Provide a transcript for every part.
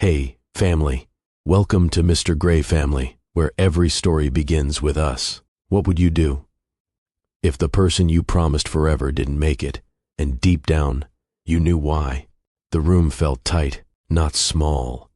Hey, family. Welcome to Mr. Gray Family, where every story begins with us. What would you do if the person you promised forever didn't make it, and deep down, you knew why? The room felt tight, not small,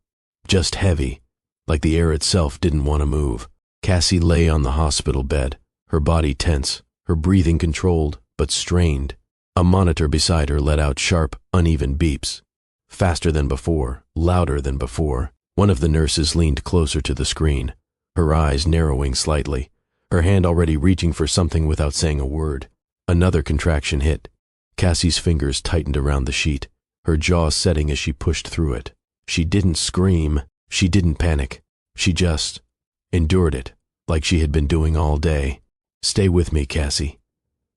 just heavy, like the air itself didn't want to move. Cassie lay on the hospital bed, her body tense, her breathing controlled, but strained. A monitor beside her let out sharp, uneven beeps. Faster than before, louder than before. One of the nurses leaned closer to the screen, her eyes narrowing slightly, her hand already reaching for something without saying a word. Another contraction hit. Cassie's fingers tightened around the sheet, her jaw setting as she pushed through it. She didn't scream, she didn't panic. She just endured it, like she had been doing all day. "Stay with me, Cassie,"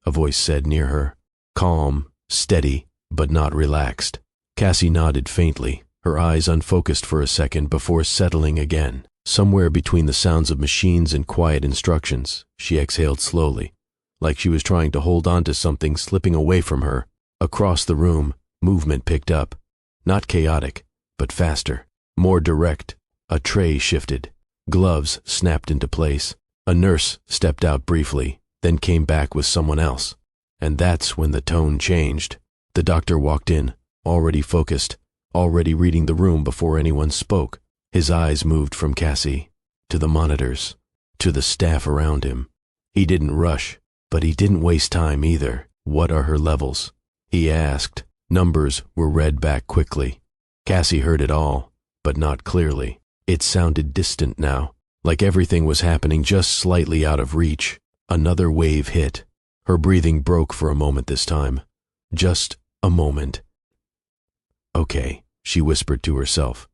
a voice said near her. Calm, steady, but not relaxed. Cassie nodded faintly, her eyes unfocused for a second before settling again. Somewhere between the sounds of machines and quiet instructions, she exhaled slowly, like she was trying to hold on to something slipping away from her. Across the room, movement picked up. Not chaotic, but faster, more direct. A tray shifted. Gloves snapped into place. A nurse stepped out briefly, then came back with someone else. And that's when the tone changed. The doctor walked in, already focused, already reading the room before anyone spoke. His eyes moved from Cassie, to the monitors, to the staff around him. He didn't rush, but he didn't waste time either. "What are her levels?" he asked. Numbers were read back quickly. Cassie heard it all, but not clearly. It sounded distant now, like everything was happening just slightly out of reach. Another wave hit. Her breathing broke for a moment this time. Just a moment. "Okay," she whispered to herself.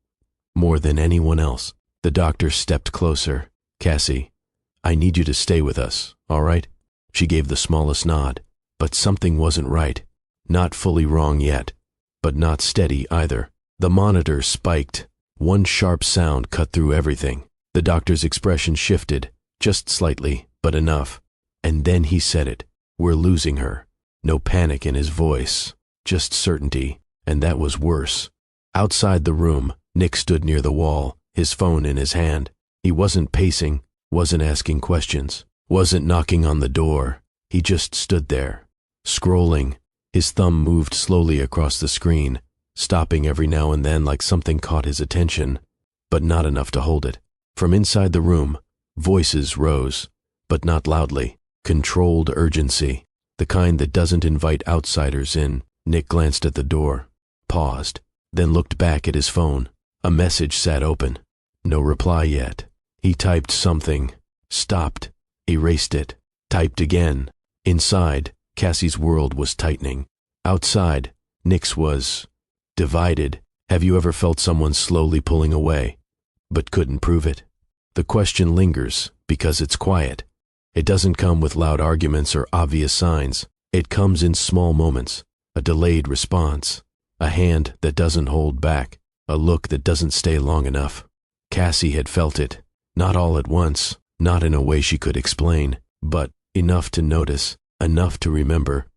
More than anyone else, the doctor stepped closer. "Cassie, I need you to stay with us, all right?" She gave the smallest nod, but something wasn't right. Not fully wrong yet, but not steady either. The monitor spiked. One sharp sound cut through everything. The doctor's expression shifted, just slightly, but enough. And then he said it. "We're losing her." No panic in his voice, just certainty, and that was worse. Outside the room, Nick stood near the wall, his phone in his hand. He wasn't pacing, wasn't asking questions, wasn't knocking on the door. He just stood there, scrolling. His thumb moved slowly across the screen, stopping every now and then like something caught his attention, but not enough to hold it. From inside the room, voices rose, but not loudly. Controlled urgency, the kind that doesn't invite outsiders in. Nick glanced at the door, paused, then looked back at his phone. A message sat open. No reply yet. He typed something, stopped, erased it, typed again. Inside, Cassie's world was tightening. Outside, Nick's was divided. Have you ever felt someone slowly pulling away, but couldn't prove it? The question lingers because it's quiet. It doesn't come with loud arguments or obvious signs. It comes in small moments, a delayed response, a hand that doesn't hold back, a look that doesn't stay long enough. Cassie had felt it, not all at once, not in a way she could explain, but enough to notice, enough to remember.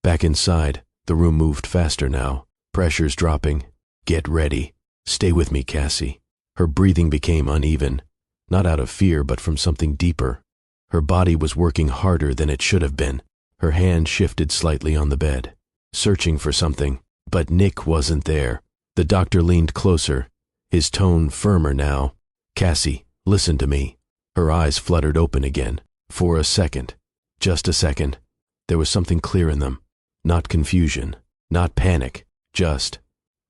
Back inside, the room moved faster now, pressures dropping. "Get ready. Stay with me, Cassie." Her breathing became uneven, not out of fear but from something deeper. Her body was working harder than it should have been. Her hand shifted slightly on the bed, searching for something, but Nick wasn't there. The doctor leaned closer, his tone firmer now. "Cassie, listen to me." Her eyes fluttered open again. For a second, just a second, there was something clear in them. Not confusion, not panic, just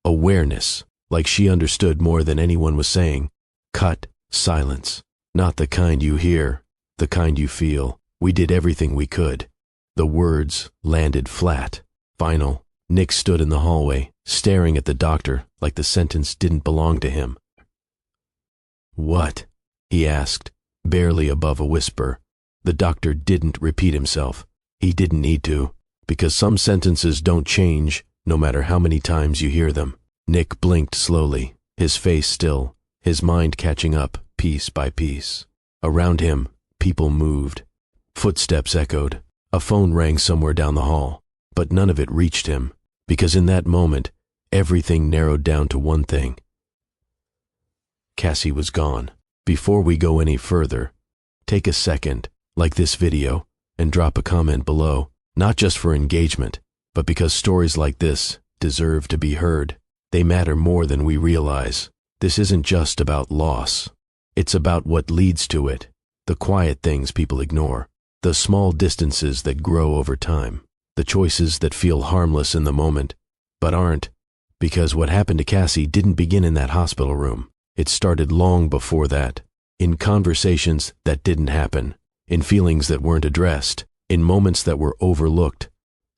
awareness, like she understood more than anyone was saying. Cut, silence. Not the kind you hear, the kind you feel. "We did everything we could." The words landed flat, final. Nick stood in the hallway, staring at the doctor like the sentence didn't belong to him. "What?" he asked, barely above a whisper. The doctor didn't repeat himself. He didn't need to, because some sentences don't change no matter how many times you hear them. Nick blinked slowly, his face still, his mind catching up piece by piece. Around him, people moved. Footsteps echoed. A phone rang somewhere down the hall, but none of it reached him, because in that moment, everything narrowed down to one thing. Cassie was gone. Before we go any further, take a second, like this video, and drop a comment below, not just for engagement, but because stories like this deserve to be heard. They matter more than we realize. This isn't just about loss. It's about what leads to it, the quiet things people ignore, the small distances that grow over time, the choices that feel harmless in the moment, but aren't, because what happened to Cassie didn't begin in that hospital room. It started long before that, in conversations that didn't happen, in feelings that weren't addressed, in moments that were overlooked.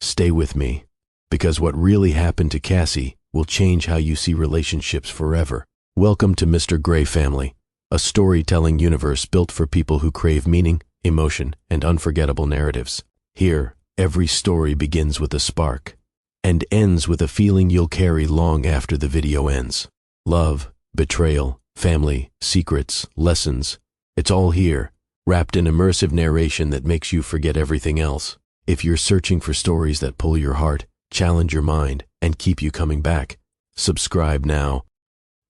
Stay with me, because what really happened to Cassie will change how you see relationships forever. Welcome to Mr. Gray Family, a storytelling universe built for people who crave meaning, emotion, and unforgettable narratives. Here, every story begins with a spark, and ends with a feeling you'll carry long after the video ends. Love, betrayal, family, secrets, lessons, it's all here, wrapped in immersive narration that makes you forget everything else. If you're searching for stories that pull your heart, challenge your mind, and keep you coming back, subscribe now.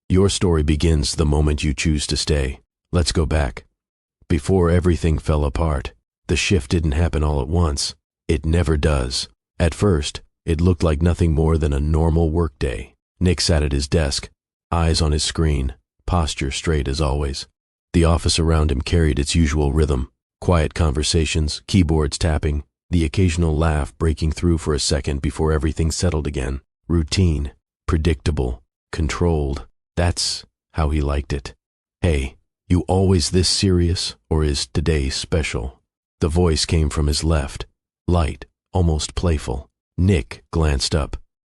Your story begins the moment you choose to stay. Let's go back. Before everything fell apart, the shift didn't happen all at once. It never does. At first, it looked like nothing more than a normal workday. Nick sat at his desk, eyes on his screen, posture straight as always. The office around him carried its usual rhythm, quiet conversations, keyboards tapping, the occasional laugh breaking through for a second before everything settled again. Routine, predictable, controlled. That's how he liked it. Hey, you always this serious, or is today special? The voice came from his left, light, almost playful. Nick glanced up.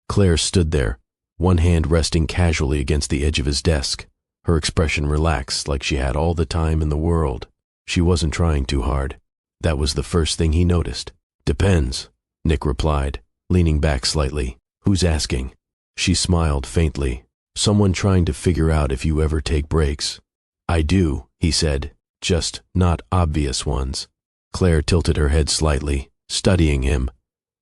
Claire stood there, one hand resting casually against the edge of his desk. Her expression relaxed like she had all the time in the world. She wasn't trying too hard. That was the first thing he noticed. Depends, Nick replied, leaning back slightly. Who's asking? She smiled faintly. Someone trying to figure out if you ever take breaks. I do, he said, just not obvious ones. Claire tilted her head slightly, studying him.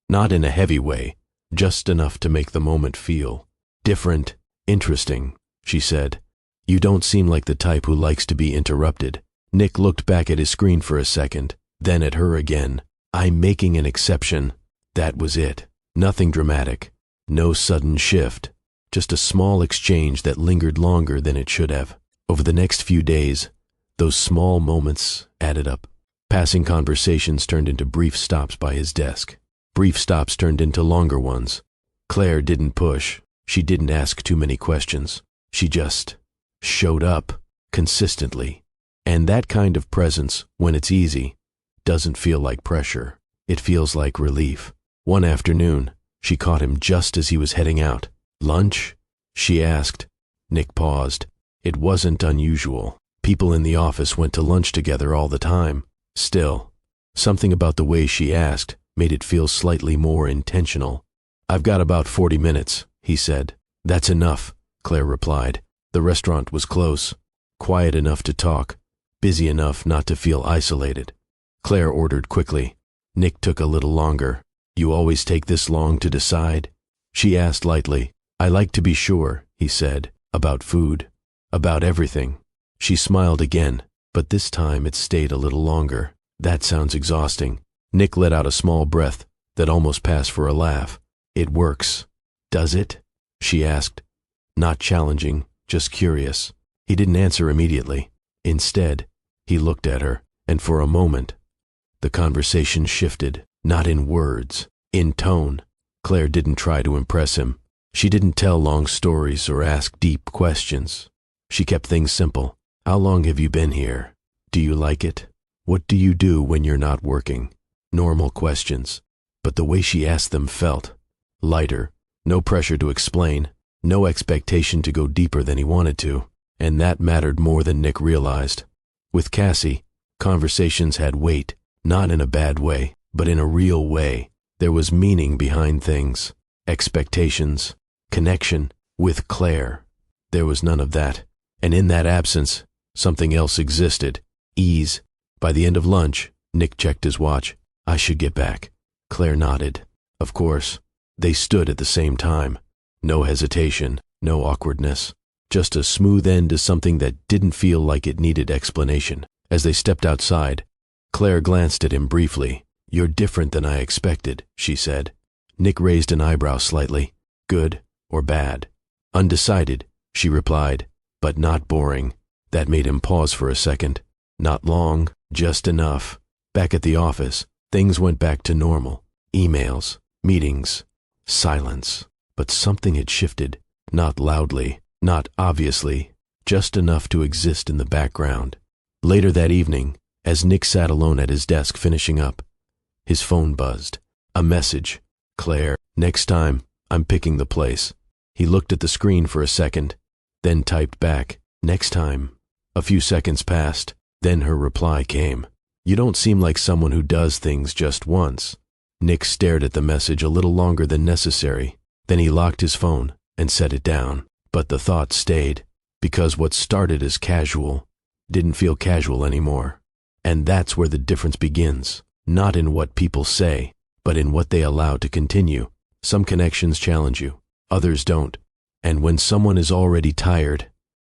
Not in a heavy way, just enough to make the moment feel different, interesting, she said. You don't seem like the type who likes to be interrupted. Nick looked back at his screen for a second, then at her again. I'm making an exception. That was it. Nothing dramatic. No sudden shift. Just a small exchange that lingered longer than it should have. Over the next few days, those small moments added up. Passing conversations turned into brief stops by his desk. Brief stops turned into longer ones. Claire didn't push. She didn't ask too many questions. She just showed up consistently. And that kind of presence, when it's easy, doesn't feel like pressure. It feels like relief. One afternoon, she caught him just as he was heading out. Lunch? She asked. Nick paused. It wasn't unusual. People in the office went to lunch together all the time. Still, something about the way she asked made it feel slightly more intentional. I've got about 40 minutes, he said. That's enough, Claire replied. The restaurant was close, quiet enough to talk, busy enough not to feel isolated. Claire ordered quickly. Nick took a little longer. You always take this long to decide? She asked lightly. I like to be sure, he said, about food, about everything. She smiled again, but this time it stayed a little longer. That sounds exhausting. Nick let out a small breath that almost passed for a laugh. It works. Does it? She asked. Not challenging, just curious. He didn't answer immediately. Instead, he looked at her, and for a moment, the conversation shifted, not in words, in tone. Claire didn't try to impress him. She didn't tell long stories or ask deep questions. She kept things simple. How long have you been here? Do you like it? What do you do when you're not working? Normal questions. But the way she asked them felt lighter. No pressure to explain. No expectation to go deeper than he wanted to. And that mattered more than Nick realized. With Cassie, conversations had weight, not in a bad way, but in a real way. There was meaning behind things. Expectations. Connection. With Claire, there was none of that. And in that absence, something else existed. Ease. By the end of lunch, Nick checked his watch. I should get back. Claire nodded. Of course. They stood at the same time. No hesitation, no awkwardness. just a smooth end to something that didn't feel like it needed explanation. As they stepped outside, Claire glanced at him briefly. "You're different than I expected," she said. Nick raised an eyebrow slightly. "Good or bad?" "Undecided," she replied, "but not boring." That made him pause for a second. Not long, just enough. Back at the office, things went back to normal. Emails, meetings, silence. But something had shifted. Not loudly, not obviously, just enough to exist in the background. Later that evening, as Nick sat alone at his desk finishing up, his phone buzzed. A message. "Claire, next time, I'm picking the place." He looked at the screen for a second, then typed back, "Next time." A few seconds passed, then her reply came. "You don't seem like someone who does things just once." Nick stared at the message a little longer than necessary. Then he locked his phone and set it down. But the thought stayed, because what started as casual didn't feel casual anymore. And that's where the difference begins. Not in what people say, but in what they allow to continue. Some connections challenge you, others don't. And when someone is already tired,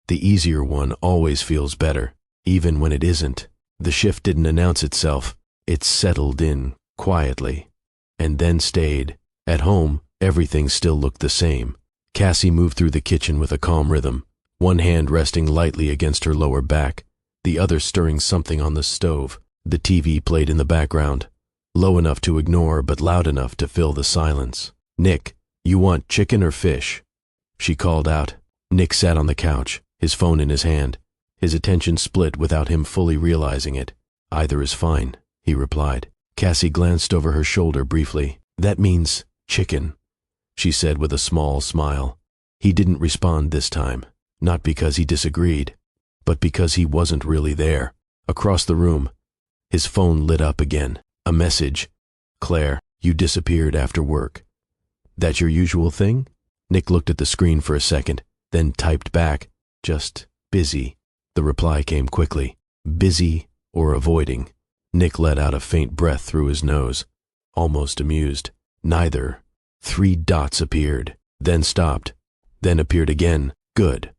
the easier one always feels better, even when it isn't. The shift didn't announce itself. It settled in quietly, and then stayed. At home, everything still looked the same. Cassie moved through the kitchen with a calm rhythm, one hand resting lightly against her lower back, the other stirring something on the stove. The TV played in the background, low enough to ignore but loud enough to fill the silence. "Nick, you want chicken or fish?" she called out. Nick sat on the couch, his phone in his hand, his attention split without him fully realizing it. "Either is fine," he replied. Cassie glanced over her shoulder briefly. "That means chicken," she said with a small smile. He didn't respond this time, not because he disagreed, but because he wasn't really there. Across the room, his phone lit up again. A message. "Claire, you disappeared after work." "That your usual thing?" Nick looked at the screen for a second, then typed back, "Just busy." The reply came quickly. Busy or avoiding? Nick let out a faint breath through his nose, almost amused. Neither. 3 dots appeared, then stopped, then appeared again. Good.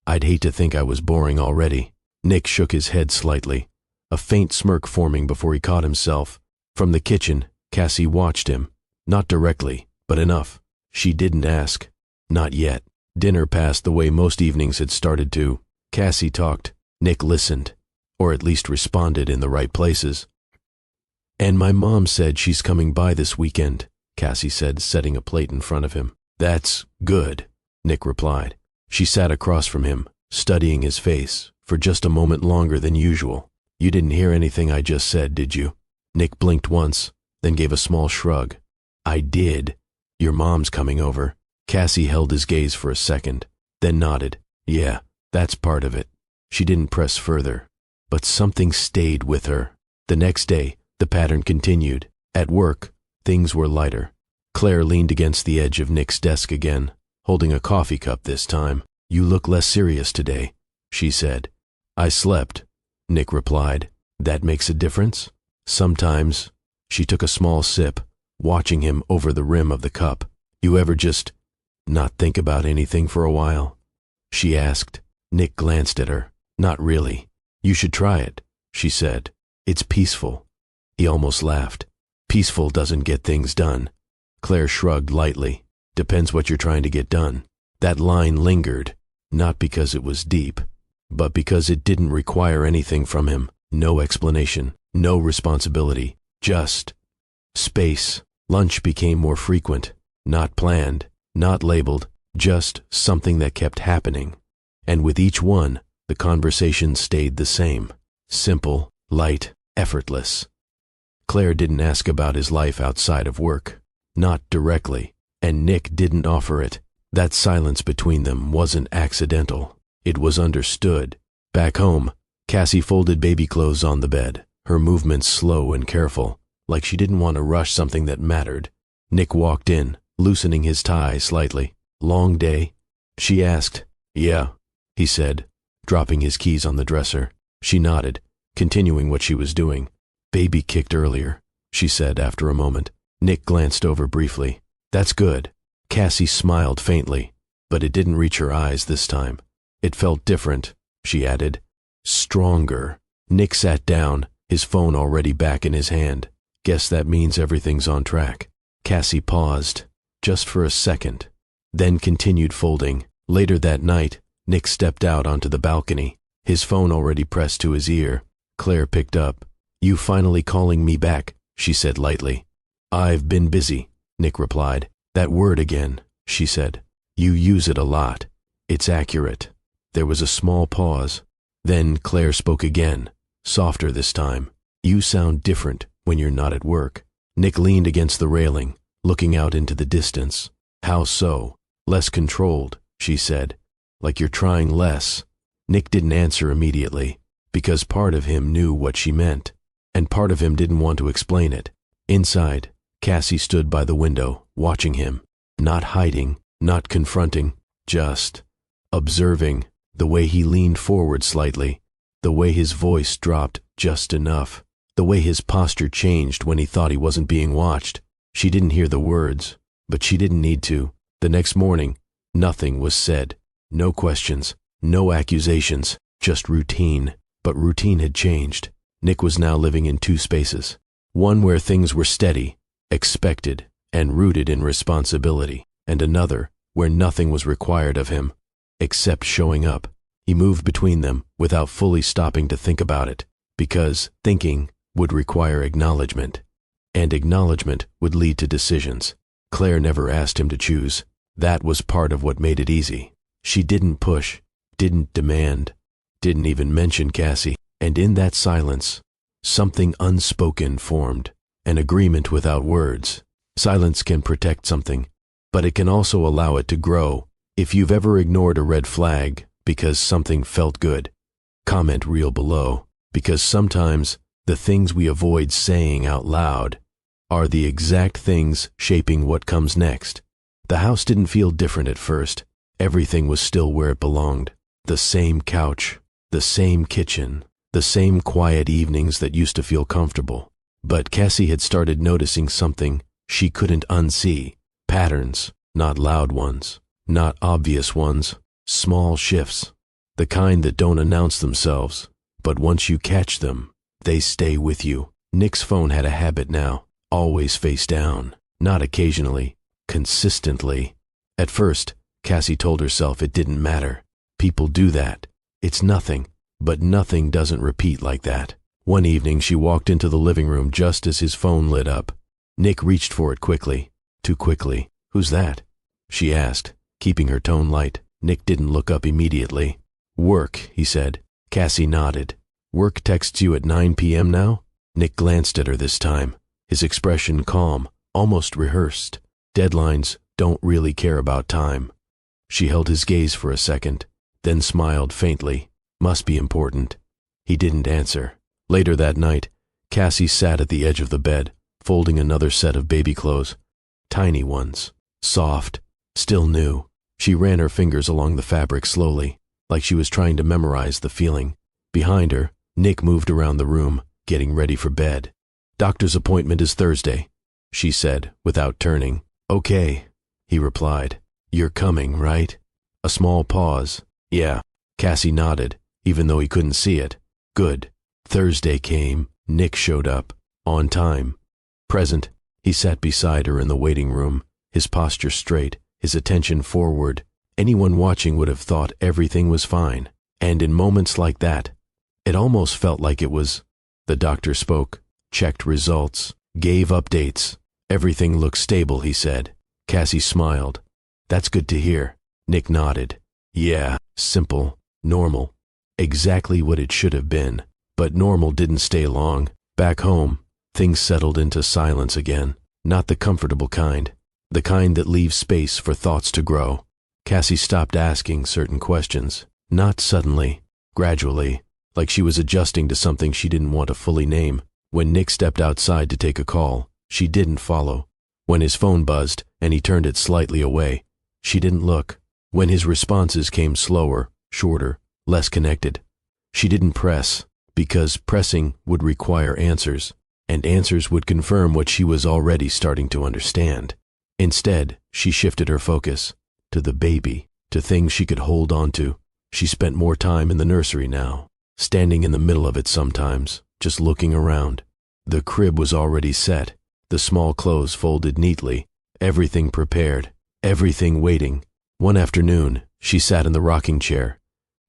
I'd hate to think I was boring already. Nick shook his head slightly, a faint smirk forming before he caught himself. From the kitchen, Cassie watched him. Not directly, but enough. She didn't ask. Not yet. Dinner passed the way most evenings had started to. Cassie talked. Nick listened, or at least responded in the right places. "And my mom said she's coming by this weekend," Cassie said, setting a plate in front of him. "That's good," Nick replied. She sat across from him, studying his face, for just a moment longer than usual. "You didn't hear anything I just said, did you?" Nick blinked once, then gave a small shrug. "I did. Your mom's coming over." Cassie held his gaze for a second, then nodded. "Yeah, that's part of it." She didn't press further, but something stayed with her. The next day, the pattern continued. At work, things were lighter. Claire leaned against the edge of Nick's desk again, holding a coffee cup this time. "You look less serious today," she said. "I slept," Nick replied. "That makes a difference?" "Sometimes." She took a small sip, watching him over the rim of the cup. "You ever just not think about anything for a while?" she asked. Nick glanced at her. "Not really. You should try it," she said. "It's peaceful." He almost laughed. "Peaceful doesn't get things done." Claire shrugged lightly. "Depends what you're trying to get done." That line lingered, not because it was deep, but because it didn't require anything from him. No explanation, no responsibility, just space. Lunch became more frequent, not planned, not labeled, just something that kept happening. And with each one, the conversation stayed the same. Simple, light, effortless. Claire didn't ask about his life outside of work. Not directly. And Nick didn't offer it. That silence between them wasn't accidental. It was understood. Back home, Cassie folded baby clothes on the bed, her movements slow and careful, like she didn't want to rush something that mattered. Nick walked in, loosening his tie slightly. "Long day?" she asked. "Yeah," he said, dropping his keys on the dresser. She nodded, continuing what she was doing. "Baby kicked earlier," she said after a moment. Nick glanced over briefly. "That's good." Cassie smiled faintly, but it didn't reach her eyes this time. It felt different, she added. Stronger. Nick sat down, his phone already back in his hand. Guess that means everything's on track. Cassie paused, just for a second, then continued folding. Later that night, Nick stepped out onto the balcony, his phone already pressed to his ear. Claire picked up. You finally calling me back, she said lightly. I've been busy, Nick replied. That word again, she said. You use it a lot. It's accurate. There was a small pause. Then Claire spoke again, softer this time. You sound different when you're not at work. Nick leaned against the railing, looking out into the distance. How so? Less controlled, she said. Like you're trying less. Nick didn't answer immediately, because part of him knew what she meant, and part of him didn't want to explain it. Inside, Cassie stood by the window, watching him, not hiding, not confronting, just observing. The way he leaned forward slightly, the way his voice dropped just enough, the way his posture changed when he thought he wasn't being watched. She didn't hear the words, but she didn't need to. The next morning, nothing was said. No questions, no accusations, just routine. But routine had changed. Nick was now living in two spaces. One where things were steady, expected, and rooted in responsibility, and another where nothing was required of him, except showing up. He moved between them without fully stopping to think about it, because thinking would require acknowledgement, and acknowledgement would lead to decisions. Claire never asked him to choose. That was part of what made it easy. She didn't push, didn't demand, didn't even mention Cassie, and in that silence, something unspoken formed, an agreement without words. Silence can protect something, but it can also allow it to grow. If you've ever ignored a red flag because something felt good, comment real below, because sometimes the things we avoid saying out loud are the exact things shaping what comes next. The house didn't feel different at first. Everything was still where it belonged. The same couch, the same kitchen, the same quiet evenings that used to feel comfortable. But Cassie had started noticing something she couldn't unsee. Patterns, not loud ones, not obvious ones, small shifts, the kind that don't announce themselves, but once you catch them, they stay with you. Nick's phone had a habit now, always face down, not occasionally, consistently. At first, Cassie told herself it didn't matter. People do that. It's nothing, but nothing doesn't repeat like that. One evening, she walked into the living room just as his phone lit up. Nick reached for it quickly, too quickly. Who's that? She asked, keeping her tone light. Nick didn't look up immediately. Work, he said. Cassie nodded. Work texts you at 9 p.m. now? Nick glanced at her this time, his expression calm, almost rehearsed. Deadlines don't really care about time. She held his gaze for a second, then smiled faintly. Must be important. He didn't answer. Later that night, Cassie sat at the edge of the bed, folding another set of baby clothes. Tiny ones, soft, still new. She ran her fingers along the fabric slowly, like she was trying to memorize the feeling. Behind her, Nick moved around the room, getting ready for bed. Doctor's appointment is Thursday, she said, without turning. Okay, he replied. You're coming, right? A small pause. Yeah. Cassie nodded, even though he couldn't see it. Good. Thursday came. Nick showed up. On time. Present. He sat beside her in the waiting room, his posture straight, his attention forward. Anyone watching would have thought everything was fine. And in moments like that, it almost felt like it was. The doctor spoke, checked results, gave updates. Everything looks stable, he said. Cassie smiled. That's good to hear. Nick nodded. Yeah, simple, normal. Exactly what it should have been. But normal didn't stay long. Back home, things settled into silence again. Not the comfortable kind. The kind that leaves space for thoughts to grow. Cassie stopped asking certain questions. Not suddenly, gradually, like she was adjusting to something she didn't want to fully name. When Nick stepped outside to take a call, she didn't follow. When his phone buzzed and he turned it slightly away, she didn't look. When his responses came slower, shorter, less connected, she didn't press, because pressing would require answers, and answers would confirm what she was already starting to understand. Instead, she shifted her focus to the baby, to things she could hold on to, She spent more time in the nursery now, standing in the middle of it sometimes, just looking around. The crib was already set, the small clothes folded neatly, everything prepared, everything waiting. One afternoon, she sat in the rocking chair,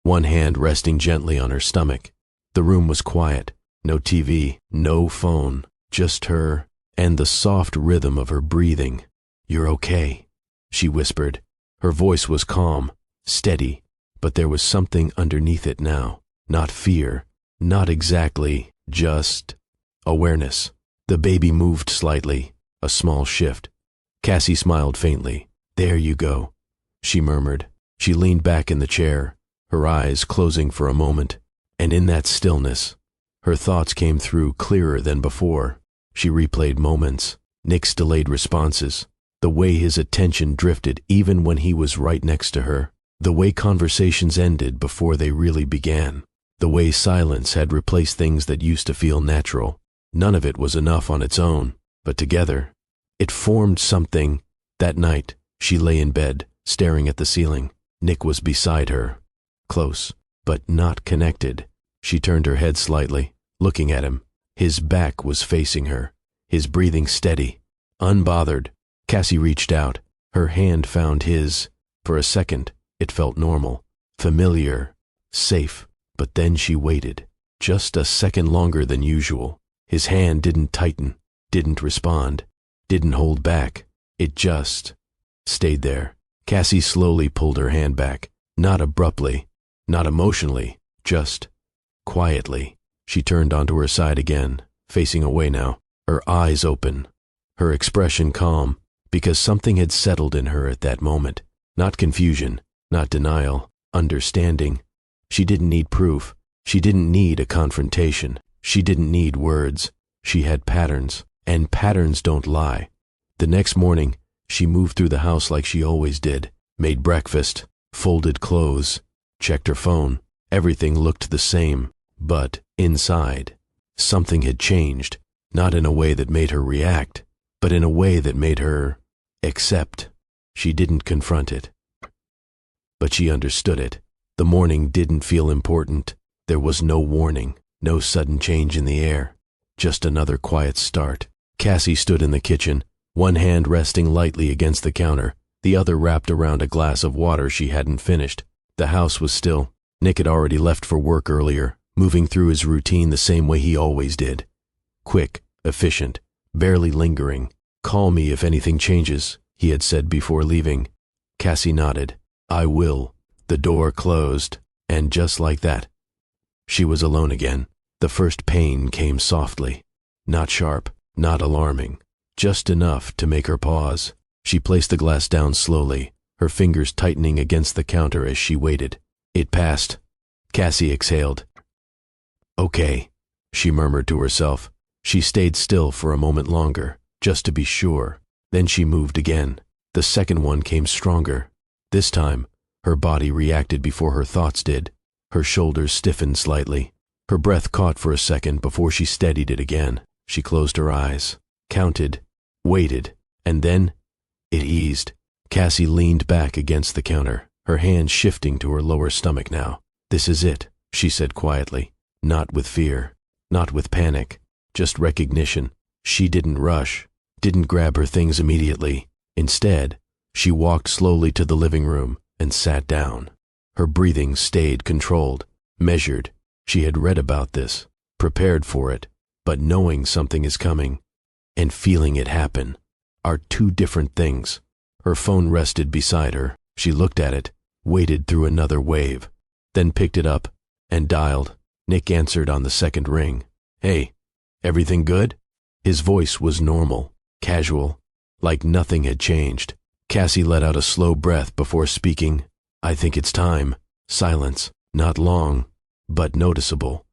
one hand resting gently on her stomach. The room was quiet, no TV, no phone, just her and the soft rhythm of her breathing. "You're okay," she whispered. Her voice was calm, steady, but there was something underneath it now. Not fear, not exactly, just awareness. The baby moved slightly, a small shift. Cassie smiled faintly. "There you go," she murmured. She leaned back in the chair, her eyes closing for a moment, and in that stillness, her thoughts came through clearer than before. She replayed moments, Nick's delayed responses, the way his attention drifted even when he was right next to her, the way conversations ended before they really began, the way silence had replaced things that used to feel natural. None of it was enough on its own, but together, it formed something. That night, she lay in bed, staring at the ceiling. Nick was beside her, close, but not connected. She turned her head slightly, looking at him. His back was facing her, his breathing steady, unbothered. Cassie reached out. Her hand found his. For a second, it felt normal, familiar, safe. But then she waited, just a second longer than usual. His hand didn't tighten, didn't respond, didn't hold back. It just stayed there. Cassie slowly pulled her hand back, not abruptly, not emotionally, just quietly. She turned onto her side again, facing away now, her eyes open, her expression calm, because something had settled in her at that moment. Not confusion, not denial, understanding. She didn't need proof. She didn't need a confrontation. She didn't need words. She had patterns, and patterns don't lie. The next morning, she moved through the house like she always did, made breakfast, folded clothes, checked her phone. Everything looked the same, but inside, something had changed, not in a way that made her react, but in a way that made her accept. She didn't confront it, but she understood it. The morning didn't feel important. There was no warning, no sudden change in the air, just another quiet start. Cassie stood in the kitchen, one hand resting lightly against the counter, the other wrapped around a glass of water she hadn't finished. The house was still. Nick had already left for work earlier, moving through his routine the same way he always did. Quick, efficient, barely lingering. "Call me if anything changes," he had said before leaving. Cassie nodded. "I will." The door closed, and just like that, she was alone again. The first pain came softly, not sharp, not alarming, just enough to make her pause. She placed the glass down slowly, her fingers tightening against the counter as she waited. It passed. Cassie exhaled. "Okay," she murmured to herself. She stayed still for a moment longer, just to be sure. Then she moved again. The second one came stronger. This time, her body reacted before her thoughts did. Her shoulders stiffened slightly. Her breath caught for a second before she steadied it again. She closed her eyes, counted, waited, and then it eased. Cassie leaned back against the counter, her hand shifting to her lower stomach now. "This is it," she said quietly, not with fear, not with panic, just recognition. She didn't rush, didn't grab her things immediately. Instead, she walked slowly to the living room and sat down. Her breathing stayed controlled, measured. She had read about this, prepared for it, but knowing something is coming and feeling it happen are two different things. Her phone rested beside her. She looked at it, waited through another wave, then picked it up and dialed. Nick answered on the second ring. "Hey, everything good?" His voice was normal, casual, like nothing had changed. Cassie let out a slow breath before speaking. "I think it's time." Silence, not long, but noticeable.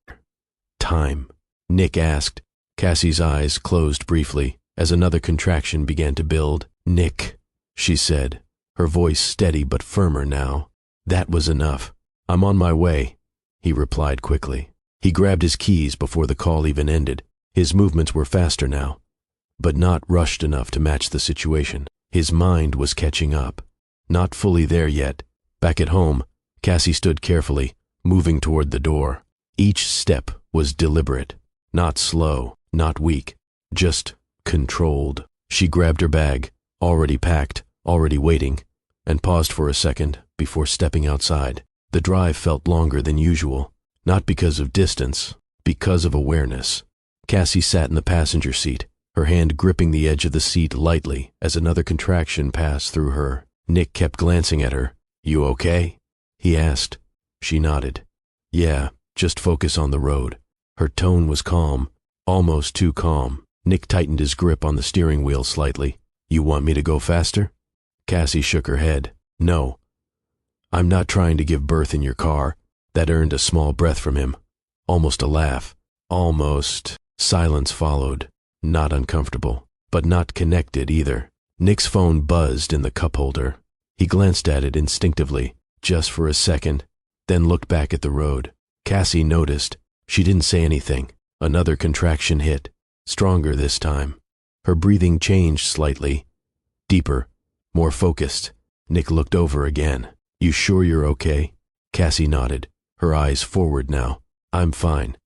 "Time?" Nick asked. Cassie's eyes closed briefly as another contraction began to build. "Nick," she said, her voice steady but firmer now. That was enough. "I'm on my way," he replied quickly. He grabbed his keys before the call even ended. His movements were faster now, but not rushed enough to match the situation. His mind was catching up. Not fully there yet. Back at home, Cassie stood carefully, moving toward the door. Each step was deliberate, not slow, not weak, just controlled. She grabbed her bag, already packed, already waiting, and paused for a second before stepping outside. The drive felt longer than usual, not because of distance, because of awareness. Cassie sat in the passenger seat, her hand gripping the edge of the seat lightly as another contraction passed through her. Nick kept glancing at her. "You okay?" he asked. She nodded. "Yeah, just focus on the road." Her tone was calm, almost too calm. Nick tightened his grip on the steering wheel slightly. "You want me to go faster?" Cassie shook her head. "No. I'm not trying to give birth in your car." That earned a small breath from him. Almost a laugh. Almost. Silence followed. Not uncomfortable, but not connected either. Nick's phone buzzed in the cup holder. He glanced at it instinctively, just for a second, then looked back at the road. Cassie noticed. She didn't say anything. Another contraction hit, stronger this time. Her breathing changed slightly. Deeper, more focused. Nick looked over again. "You sure you're okay?" Cassie nodded, her eyes forward now. "I'm fine."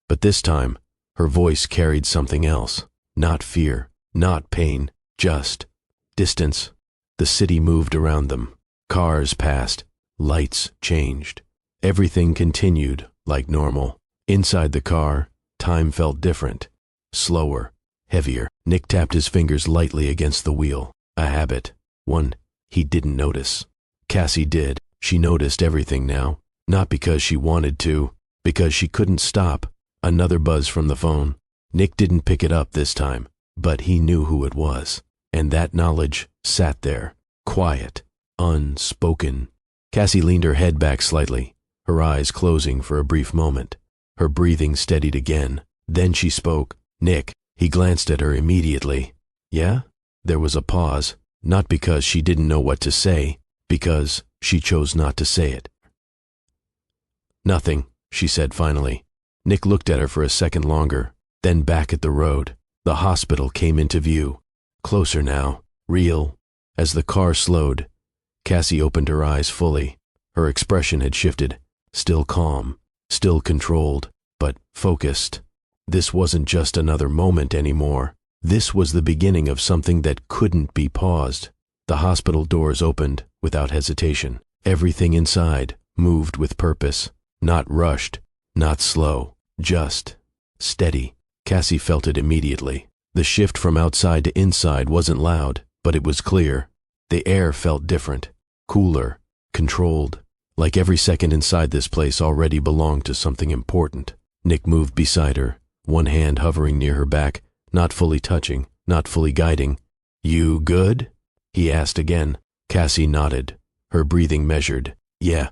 But this time, her voice carried something else. Not fear, not pain, just distance. The city moved around them. Cars passed. Lights changed. Everything continued like normal. Inside the car, time felt different. Slower, heavier. Nick tapped his fingers lightly against the wheel. A habit. One he didn't notice. Cassie did. She noticed everything now. Not because she wanted to, because she couldn't stop. Another buzz from the phone. Nick didn't pick it up this time, but he knew who it was. And that knowledge sat there, quiet, unspoken. Cassie leaned her head back slightly, her eyes closing for a brief moment. Her breathing steadied again. Then she spoke. "Nick." He glanced at her immediately. "Yeah?" There was a pause, not because she didn't know what to say, because she chose not to say it. "Nothing," she said finally. Nick looked at her for a second longer, then back at the road. The hospital came into view. Closer now, real. As the car slowed, Cassie opened her eyes fully. Her expression had shifted, still calm, still controlled, but focused. This wasn't just another moment anymore. This was the beginning of something that couldn't be paused. The hospital doors opened without hesitation. Everything inside moved with purpose, not rushed, not slow, just steady. Cassie felt it immediately. The shift from outside to inside wasn't loud, but it was clear. The air felt different, cooler, controlled, like every second inside this place already belonged to something important. Nick moved beside her, one hand hovering near her back, not fully touching, not fully guiding. "You good?" he asked again. Cassie nodded, her breathing measured. "Yeah,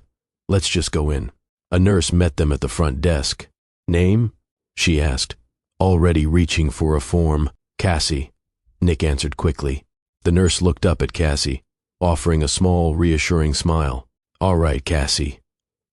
let's just go in." A nurse met them at the front desk. "Name?" she asked, already reaching for a form. "Cassie," Nick answered quickly. The nurse looked up at Cassie, offering a small, reassuring smile. "All right, Cassie,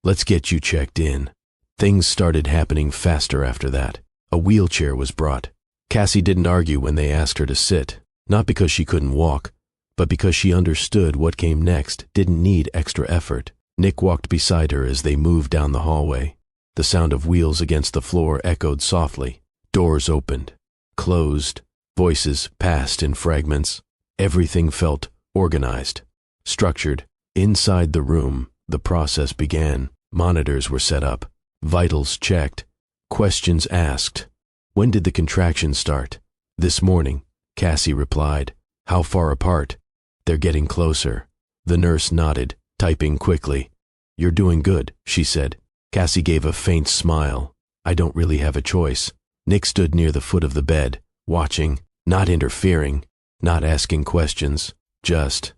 let's get you checked in." Things started happening faster after that. A wheelchair was brought. Cassie didn't argue when they asked her to sit, not because she couldn't walk, but because she understood what came next didn't need extra effort. Nick walked beside her as they moved down the hallway. The sound of wheels against the floor echoed softly. Doors opened, closed, voices passed in fragments. Everything felt organized, structured. Inside the room, the process began. Monitors were set up, vitals checked, questions asked. "When did the contractions start?" "This morning," Cassie replied. "How far apart?" "They're getting closer." The nurse nodded, typing quickly. "You're doing good," she said. Cassie gave a faint smile. "I don't really have a choice." Nick stood near the foot of the bed, watching, not interfering, not asking questions, just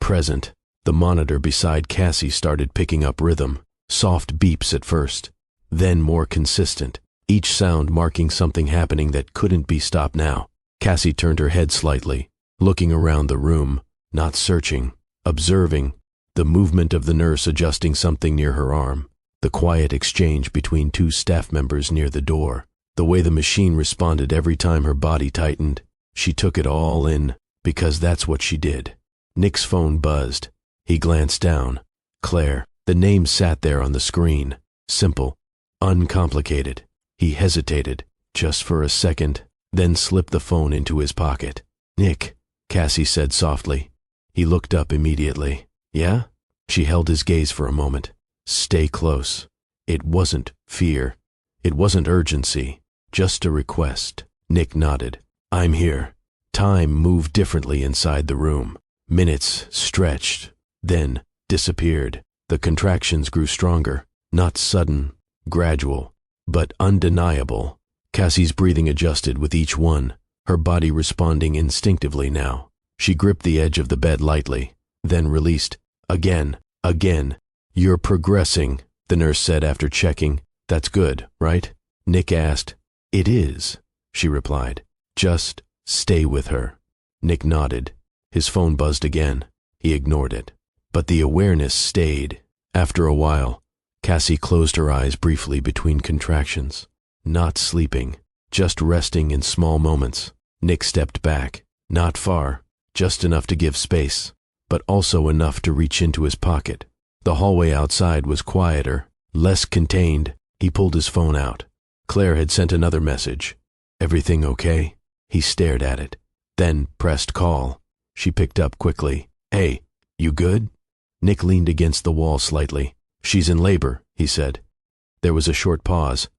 present. The monitor beside Cassie started picking up rhythm, soft beeps at first, then more consistent, each sound marking something happening that couldn't be stopped now. Cassie turned her head slightly, looking around the room, not searching, observing, the movement of the nurse adjusting something near her arm, the quiet exchange between two staff members near the door, the way the machine responded every time her body tightened. She took it all in, because that's what she did. Nick's phone buzzed. He glanced down. "Claire." The name sat there on the screen, simple, uncomplicated. He hesitated, just for a second, then slipped the phone into his pocket. "Nick," Cassie said softly. He looked up immediately. "Yeah?" She held his gaze for a moment. "Stay close." It wasn't fear. It wasn't urgency. Just a request. Nick nodded. "I'm here." Time moved differently inside the room. Minutes stretched, then disappeared. The contractions grew stronger, not sudden, gradual, but undeniable. Cassie's breathing adjusted with each one, her body responding instinctively now. She gripped the edge of the bed lightly, then released. Again. "You're progressing," the nurse said after checking. "That's good, right?" Nick asked. "It is," she replied. "Just stay with her." Nick nodded. His phone buzzed again. He ignored it. But the awareness stayed. After a while, Cassie closed her eyes briefly between contractions. Not sleeping, just resting in small moments. Nick stepped back. Not far, just enough to give space, but also enough to reach into his pocket. The hallway outside was quieter, less contained. He pulled his phone out. Claire had sent another message. "Everything okay?" He stared at it, then pressed call. She picked up quickly. "Hey, you good?" Nick leaned against the wall slightly. "She's in labor," he said. There was a short pause.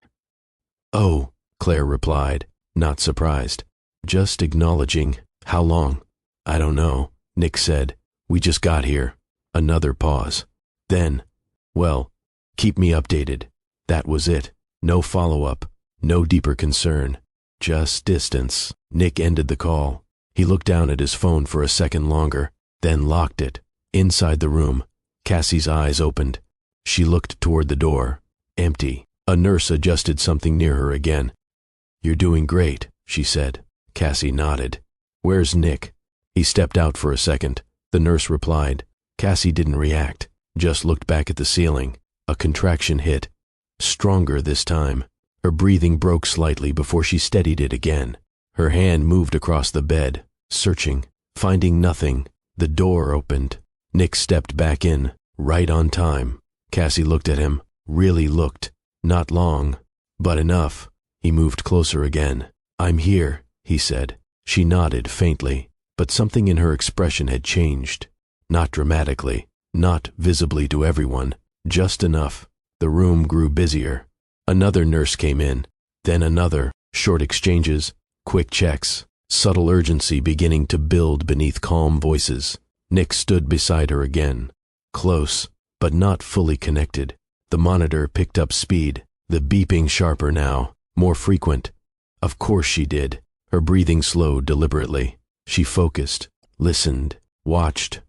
"Oh," Claire replied, not surprised. Just acknowledging. "How long?" "I don't know," Nick said. "We just got here." Another pause. Then, "Well, keep me updated." That was it. No follow-up, no deeper concern. Just distance. Nick ended the call. He looked down at his phone for a second longer, then locked it. Inside the room, Cassie's eyes opened. She looked toward the door. Empty. A nurse adjusted something near her again. "You're doing great," she said. Cassie nodded. "Where's Nick?" He stepped out for a second. The nurse replied. Cassie didn't react, just looked back at the ceiling. A contraction hit. Stronger this time. Her breathing broke slightly before she steadied it again. Her hand moved across the bed, searching, finding nothing. The door opened. Nick stepped back in, right on time. Cassie looked at him, really looked. Not long, but enough. He moved closer again. "I'm here," he said. She nodded faintly, but something in her expression had changed. Not dramatically, not visibly to everyone, just enough. The room grew busier. Another nurse came in, then another. Short exchanges, quick checks, subtle urgency beginning to build beneath calm voices. Nick stood beside her again, close, but not fully connected. The monitor picked up speed, the beeping sharper now, more frequent. Of course she did. Her breathing slowed deliberately. She focused, listened, watched.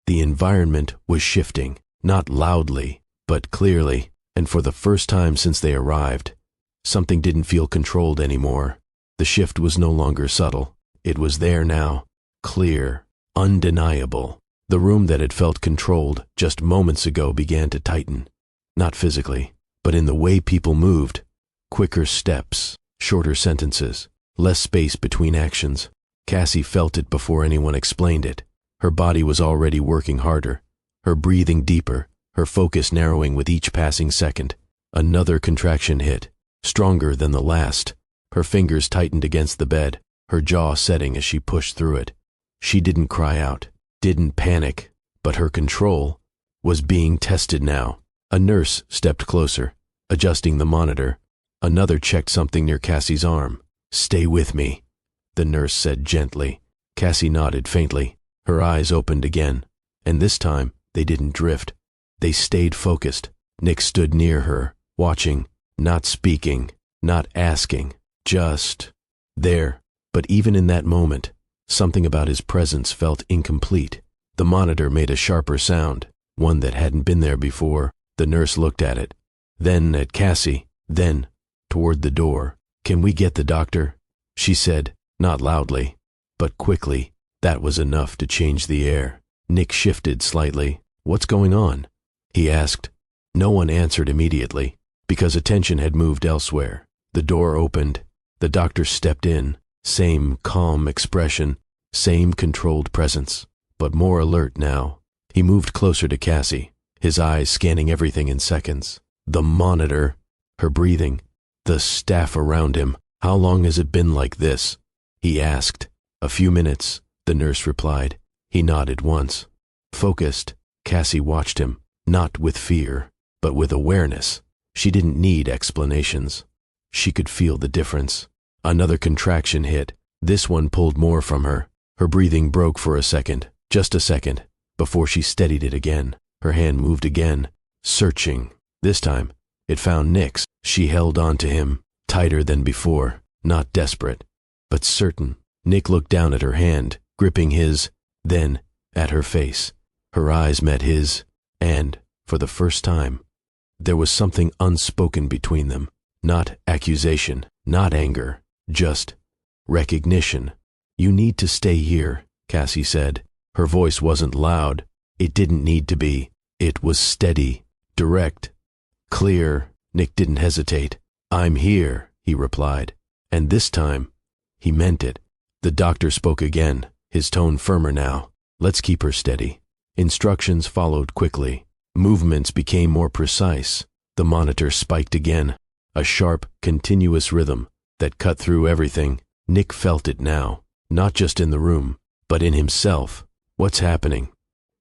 The environment was shifting, not loudly, but clearly, and for the first time since they arrived. Something didn't feel controlled anymore. The shift was no longer subtle. It was there now, clear, undeniable. The room that had felt controlled just moments ago began to tighten. Not physically, but in the way people moved. Quicker steps, shorter sentences, less space between actions. Cassie felt it before anyone explained it. Her body was already working harder, her breathing deeper, her focus narrowing with each passing second. Another contraction hit, stronger than the last. Her fingers tightened against the bed, her jaw setting as she pushed through it. She didn't cry out, didn't panic, but her control was being tested now. A nurse stepped closer, adjusting the monitor. Another checked something near Cassie's arm. "Stay with me," the nurse said gently. Cassie nodded faintly. Her eyes opened again, and this time they didn't drift. They stayed focused. Nick stood near her, watching, not speaking, not asking, just there. But even in that moment, something about his presence felt incomplete. The monitor made a sharper sound, one that hadn't been there before. The nurse looked at it, then at Cassie, then toward the door. "Can we get the doctor?" she said, not loudly, but quickly. That was enough to change the air. Nick shifted slightly. "What's going on?" he asked. No one answered immediately, because attention had moved elsewhere. The door opened. The doctor stepped in. Same calm expression, same controlled presence, but more alert now. He moved closer to Cassie, his eyes scanning everything in seconds. The monitor, her breathing, the staff around him. "How long has it been like this?" he asked. "A few minutes," the nurse replied. He nodded once. Focused, Cassie watched him, not with fear, but with awareness. She didn't need explanations. She could feel the difference. Another contraction hit. This one pulled more from her. Her breathing broke for a second, just a second, before she steadied it again. Her hand moved again, searching. This time, it found Nick's. She held on to him, tighter than before, not desperate, but certain. Nick looked down at her hand, gripping his, then at her face. Her eyes met his, and, for the first time, there was something unspoken between them. Not accusation, not anger, just recognition. "You need to stay here," Cassie said. Her voice wasn't loud. It didn't need to be. It was steady, direct, clear. Nick didn't hesitate. "I'm here," he replied. And this time, he meant it. The doctor spoke again, his tone firmer now. "Let's keep her steady." Instructions followed quickly. Movements became more precise. The monitor spiked again, a sharp, continuous rhythm that cut through everything. Nick felt it now, not just in the room, but in himself. "What's happening?"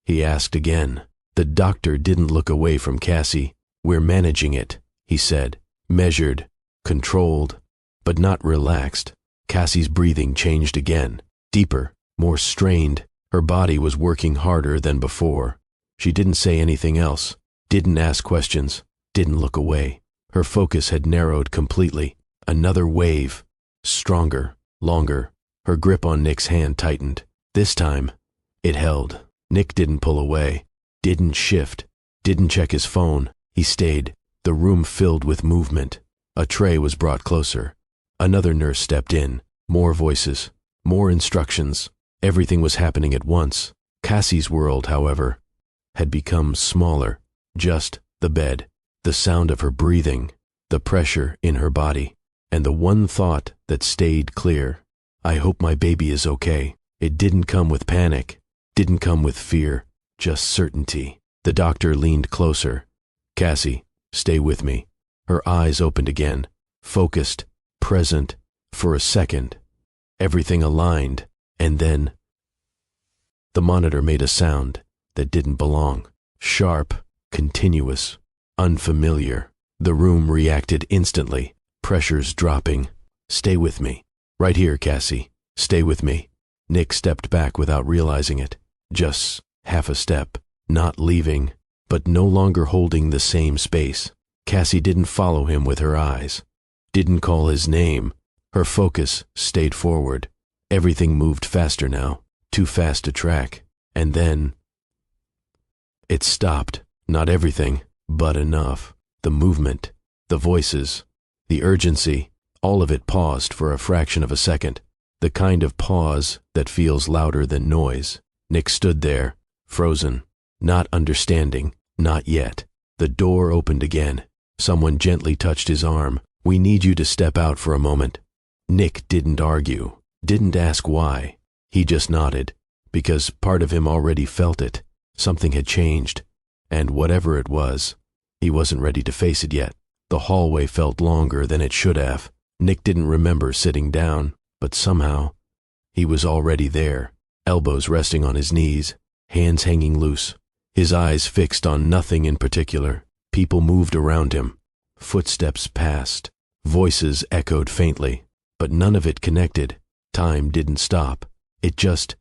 he asked again. The doctor didn't look away from Cassie. "We're managing it," he said. Measured, controlled, but not relaxed. Cassie's breathing changed again, deeper, more strained. Her body was working harder than before. She didn't say anything else, didn't ask questions, didn't look away. Her focus had narrowed completely. Another wave, stronger, longer. Her grip on Nick's hand tightened. This time, it held. Nick didn't pull away, didn't shift, didn't check his phone. He stayed, the room filled with movement. A tray was brought closer. Another nurse stepped in. More voices, more instructions. Everything was happening at once. Cassie's world, however, had become smaller. Just the bed, the sound of her breathing, the pressure in her body, and the one thought that stayed clear. "I hope my baby is okay." It didn't come with panic, didn't come with fear, just certainty. The doctor leaned closer. "Cassie, stay with me." Her eyes opened again, focused, present. For a second, everything aligned, and then the monitor made a sound that didn't belong. Sharp, continuous, unfamiliar. The room reacted instantly, pressures dropping. "Stay with me. Right here, Cassie. Stay with me." Nick stepped back without realizing it. Just half a step, not leaving, but no longer holding the same space. Cassie didn't follow him with her eyes, didn't call his name. Her focus stayed forward. Everything moved faster now, too fast to track. And then it stopped. Not everything, but enough. The movement, the voices, the urgency, all of it paused for a fraction of a second. The kind of pause that feels louder than noise. Nick stood there, frozen, not understanding, not yet. The door opened again. Someone gently touched his arm. "We need you to step out for a moment." Nick didn't argue, didn't ask why. He just nodded, because part of him already felt it. Something had changed, and whatever it was, he wasn't ready to face it yet. The hallway felt longer than it should have. Nick didn't remember sitting down, but somehow, he was already there, elbows resting on his knees, hands hanging loose, his eyes fixed on nothing in particular. People moved around him. Footsteps passed. Voices echoed faintly, but none of it connected. Time didn't stop. It just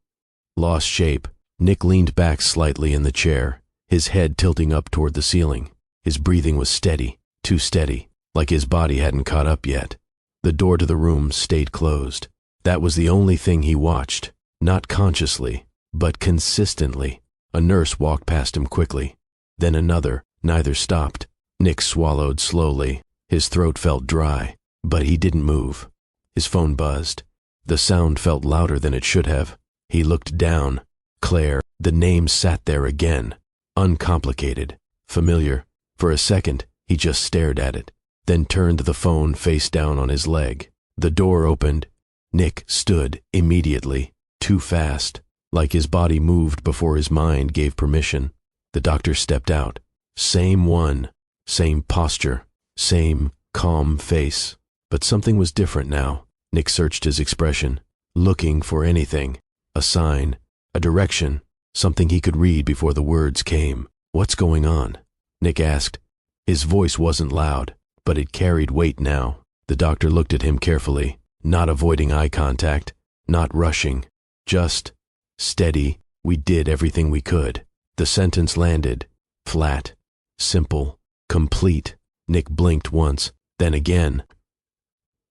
lost shape. Nick leaned back slightly in the chair, his head tilting up toward the ceiling. His breathing was steady, too steady, like his body hadn't caught up yet. The door to the room stayed closed. That was the only thing he watched, not consciously, but consistently. A nurse walked past him quickly, then another. Neither stopped. Nick swallowed slowly. His throat felt dry, but he didn't move. His phone buzzed. The sound felt louder than it should have. He looked down. Claire. The name sat there again. Uncomplicated. Familiar. For a second, he just stared at it, then turned the phone face down on his leg. The door opened. Nick stood immediately, too fast, like his body moved before his mind gave permission. The doctor stepped out. Same one, same posture, same calm face. But something was different now. Nick searched his expression, looking for anything, a sign, a direction, something he could read before the words came. "What's going on?" Nick asked. His voice wasn't loud, but it carried weight now. The doctor looked at him carefully, not avoiding eye contact, not rushing, just steady. "We did everything we could." The sentence landed, flat, simple, complete. Nick blinked once, then again.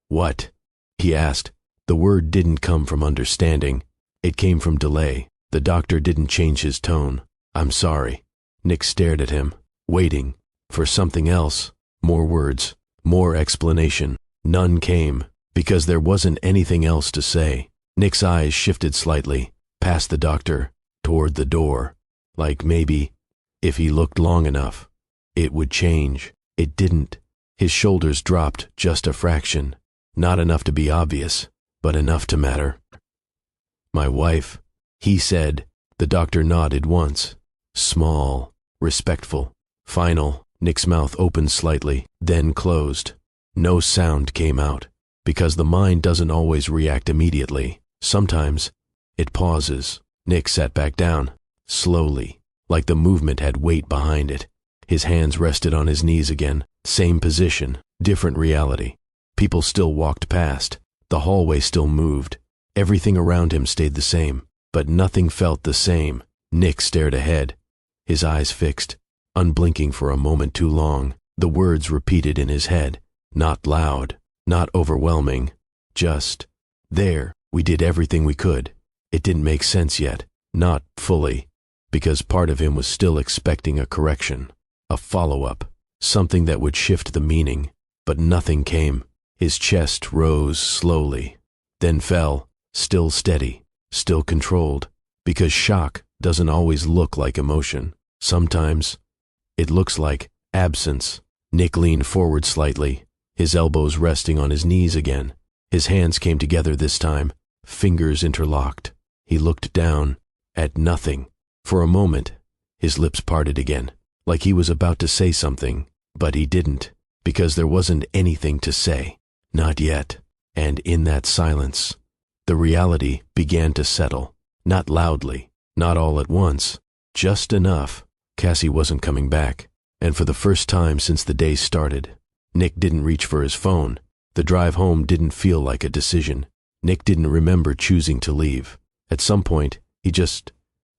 "What?" he asked. The word didn't come from understanding. It came from delay. The doctor didn't change his tone. "I'm sorry." Nick stared at him, waiting for something else, more words, more explanation. None came, because there wasn't anything else to say. Nick's eyes shifted slightly, past the doctor, toward the door, like maybe, if he looked long enough, it would change. It didn't. His shoulders dropped just a fraction, not enough to be obvious, but enough to matter. "My wife," he said. The doctor nodded once. Small, respectful, final. Nick's mouth opened slightly, then closed. No sound came out, because the mind doesn't always react immediately. Sometimes it pauses. Nick sat back down, slowly, like the movement had weight behind it. His hands rested on his knees again. Same position, different reality. People still walked past. The hallway still moved. Everything around him stayed the same, but nothing felt the same. Nick stared ahead, his eyes fixed, unblinking for a moment too long. The words repeated in his head, not loud, not overwhelming, just there. "We did everything we could." It didn't make sense yet, not fully, because part of him was still expecting a correction, a follow-up, something that would shift the meaning, but nothing came. His chest rose slowly, then fell, still steady, still controlled, because shock doesn't always look like emotion. Sometimes it looks like absence. Nick leaned forward slightly, his elbows resting on his knees again. His hands came together this time, fingers interlocked. He looked down at nothing. For a moment, his lips parted again, like he was about to say something, but he didn't, because there wasn't anything to say. Not yet. And in that silence, the reality began to settle. Not loudly, not all at once, just enough. Cassie wasn't coming back, and for the first time since the day started, Nick didn't reach for his phone. The drive home didn't feel like a decision. Nick didn't remember choosing to leave. At some point, he just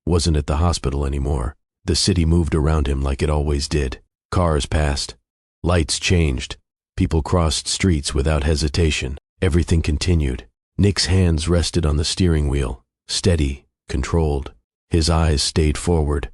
wasn't at the hospital anymore. The city moved around him like it always did. Cars passed. Lights changed. People crossed streets without hesitation. Everything continued. Nick's hands rested on the steering wheel, steady, controlled. His eyes stayed forward,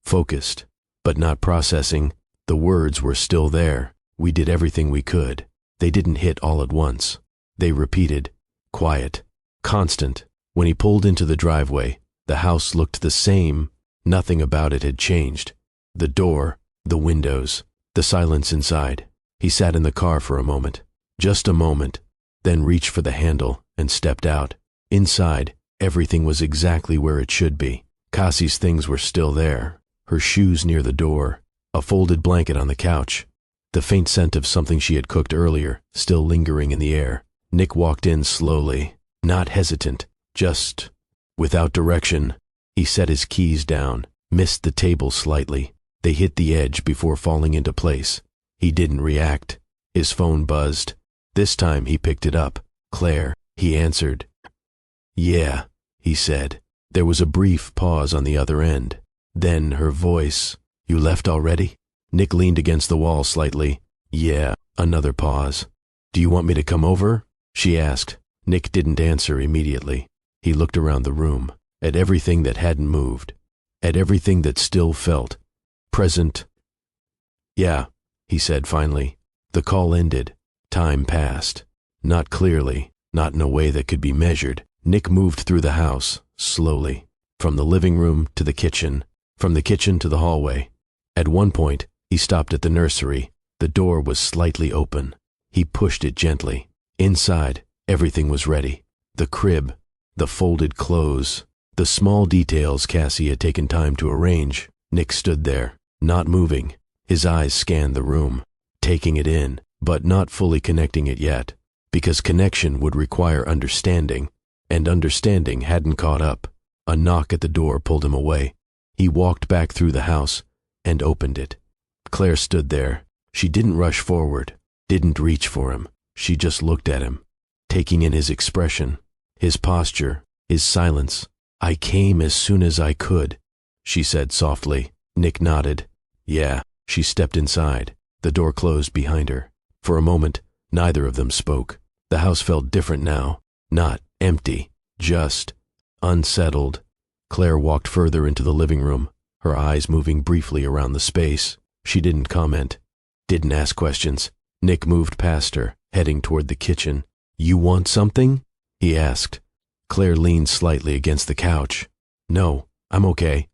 focused, but not processing. The words were still there. "We did everything we could." They didn't hit all at once. They repeated, quiet, constant. When he pulled into the driveway, the house looked the same. Nothing about it had changed. The door, the windows, the silence inside. He sat in the car for a moment, just a moment, then reached for the handle and stepped out. Inside, everything was exactly where it should be. Cassie's things were still there, her shoes near the door, a folded blanket on the couch, the faint scent of something she had cooked earlier still lingering in the air. Nick walked in slowly, not hesitant, just without direction. He set his keys down, missed the table slightly. They hit the edge before falling into place. He didn't react. His phone buzzed. This time he picked it up. "Claire," he answered. "Yeah," he said. There was a brief pause on the other end. Then her voice, "You left already?" Nick leaned against the wall slightly. "Yeah." Another pause. "Do you want me to come over?" she asked. Nick didn't answer immediately. He looked around the room, at everything that hadn't moved, at everything that still felt present. "Yeah," he said finally. The call ended. Time passed. Not clearly, not in a way that could be measured. Nick moved through the house, slowly, from the living room to the kitchen, from the kitchen to the hallway. At one point, he stopped at the nursery. The door was slightly open. He pushed it gently. Inside, everything was ready. The crib, the folded clothes, the small details Cassie had taken time to arrange. Nick stood there, not moving, His eyes scanned the room, taking it in, but not fully connecting it yet, because connection would require understanding, and understanding hadn't caught up. A knock at the door pulled him away. He walked back through the house and opened it. Claire stood there. She didn't rush forward, didn't reach for him. She just looked at him, taking in his expression, his posture, his silence. "I came as soon as I could," she said softly. Nick nodded. "Yeah." She stepped inside. The door closed behind her. For a moment, neither of them spoke. The house felt different now. Not empty, just unsettled. Claire walked further into the living room, her eyes moving briefly around the space. She didn't comment, didn't ask questions. Nick moved past her, heading toward the kitchen. "You want something?" he asked. Claire leaned slightly against the couch. "No, I'm okay."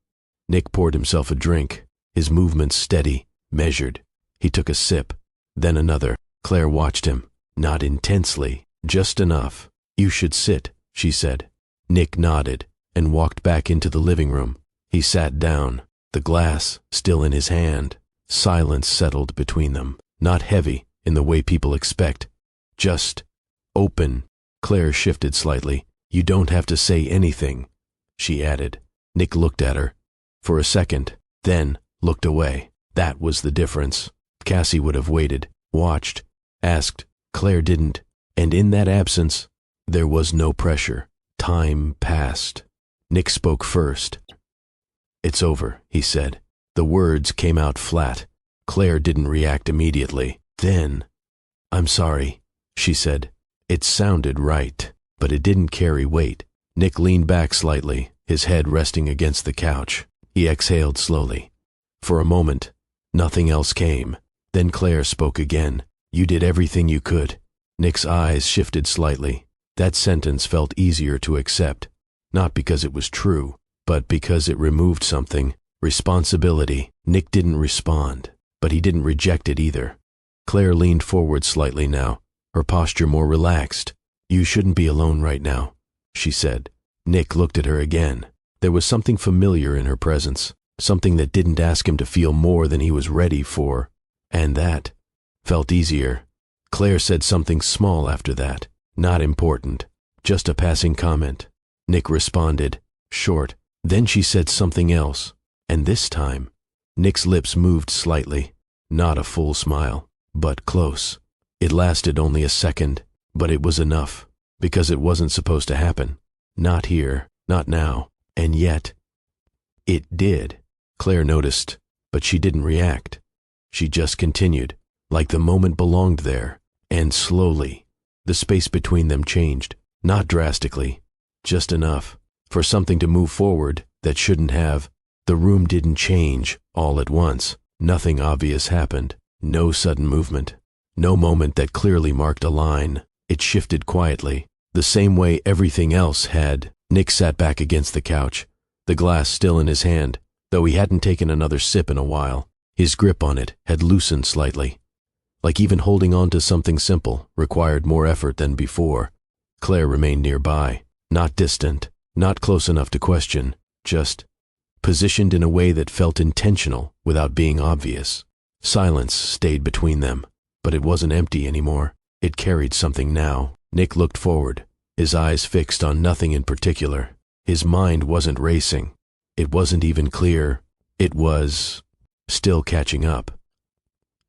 Nick poured himself a drink, his movements steady, measured. He took a sip, then another. Claire watched him, not intensely, just enough. "You should sit," she said. Nick nodded and walked back into the living room. He sat down, the glass still in his hand. Silence settled between them, not heavy in the way people expect, just open. Claire shifted slightly. "You don't have to say anything," she added. Nick looked at her for a second, then looked away. That was the difference. Cassie would have waited, watched, asked. Claire didn't, and in that absence, there was no pressure. Time passed. Nick spoke first. "It's over," he said. The words came out flat. Claire didn't react immediately. Then, "I'm sorry," she said. It sounded right, but it didn't carry weight. Nick leaned back slightly, his head resting against the couch. He exhaled slowly. For a moment, nothing else came. Then Claire spoke again. "You did everything you could." Nick's eyes shifted slightly. That sentence felt easier to accept, not because it was true, but because it removed something, responsibility. Nick didn't respond, but he didn't reject it either. Claire leaned forward slightly now, her posture more relaxed. "You shouldn't be alone right now," she said. Nick looked at her again. There was something familiar in her presence, something that didn't ask him to feel more than he was ready for, and that felt easier. Claire said something small after that, not important, just a passing comment. Nick responded, short. Then she said something else, and this time, Nick's lips moved slightly, not a full smile, but close. It lasted only a second, but it was enough, because it wasn't supposed to happen. Not here, not now, and yet, it did. Claire noticed, but she didn't react. She just continued, like the moment belonged there, and slowly, the space between them changed, not drastically, just enough for something to move forward that shouldn't have. The room didn't change all at once. Nothing obvious happened, no sudden movement, no moment that clearly marked a line. It shifted quietly, the same way everything else had. Nick sat back against the couch, the glass still in his hand, though he hadn't taken another sip in a while. His grip on it had loosened slightly, like even holding on to something simple required more effort than before. Claire remained nearby, not distant, not close enough to question, just positioned in a way that felt intentional without being obvious. Silence stayed between them, but it wasn't empty anymore. It carried something now. Nick looked forward, his eyes fixed on nothing in particular. His mind wasn't racing. It wasn't even clear. It was still catching up.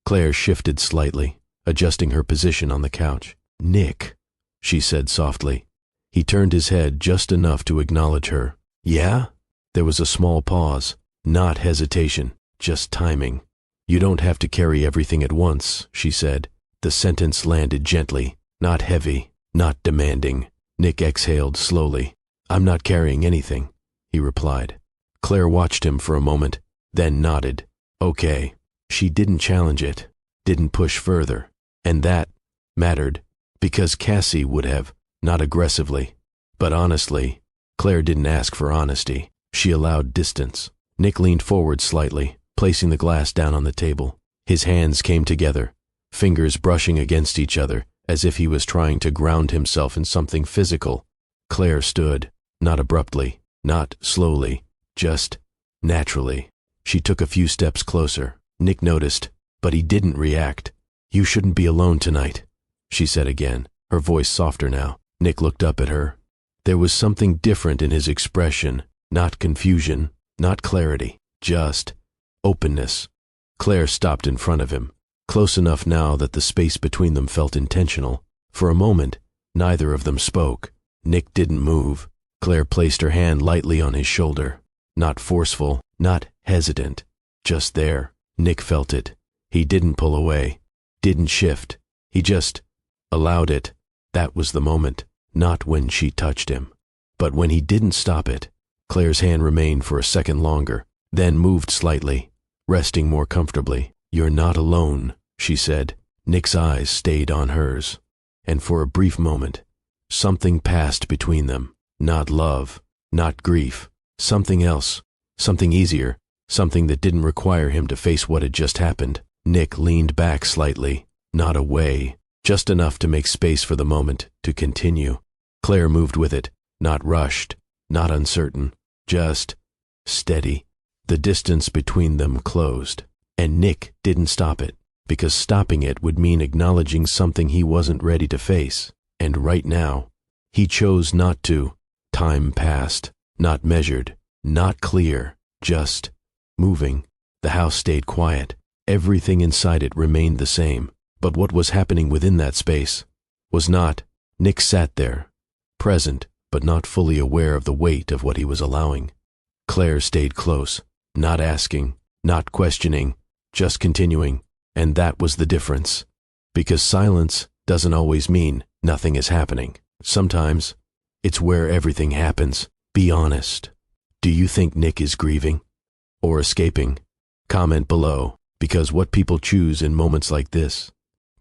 Claire shifted slightly, adjusting her position on the couch. "Nick," she said softly. He turned his head just enough to acknowledge her. "Yeah?" There was a small pause, not hesitation, just timing. "You don't have to carry everything at once," she said. The sentence landed gently, not heavy, not demanding. Nick exhaled slowly. "I'm not carrying anything," he replied. Claire watched him for a moment, then nodded. "Okay." She didn't challenge it, didn't push further, and that mattered, because Cassie would have, not aggressively, but honestly. Claire didn't ask for honesty. She allowed distance. Nick leaned forward slightly, placing the glass down on the table. His hands came together, fingers brushing against each other, as if he was trying to ground himself in something physical. Claire stood, not abruptly, not slowly, just naturally. She took a few steps closer, Nick noticed, but he didn't react. "You shouldn't be alone tonight," she said again, her voice softer now. Nick looked up at her. There was something different in his expression, not confusion, not clarity, just openness. Claire stopped in front of him, close enough now that the space between them felt intentional. For a moment, neither of them spoke. Nick didn't move. Claire placed her hand lightly on his shoulder. Not forceful, not hesitant, just there. Nick felt it. He didn't pull away, didn't shift. He just allowed it. That was the moment, not when she touched him. But when he didn't stop it, Claire's hand remained for a second longer, then moved slightly, resting more comfortably. "You're not alone," she said. Nick's eyes stayed on hers. And for a brief moment, something passed between them. Not love, not grief, something else, something easier, something that didn't require him to face what had just happened. Nick leaned back slightly, not away, just enough to make space for the moment to continue. Claire moved with it, not rushed, not uncertain, just steady. The distance between them closed, and Nick didn't stop it, because stopping it would mean acknowledging something he wasn't ready to face. And right now, he chose not to. Time passed, not measured, not clear, just moving. The house stayed quiet. Everything inside it remained the same. But what was happening within that space was not. Nick sat there, present, but not fully aware of the weight of what he was allowing. Claire stayed close, not asking, not questioning, just continuing. And that was the difference. Because silence doesn't always mean nothing is happening. Sometimes it's where everything happens. Be honest. Do you think Nick is grieving? Or escaping? Comment below, because what people choose in moments like this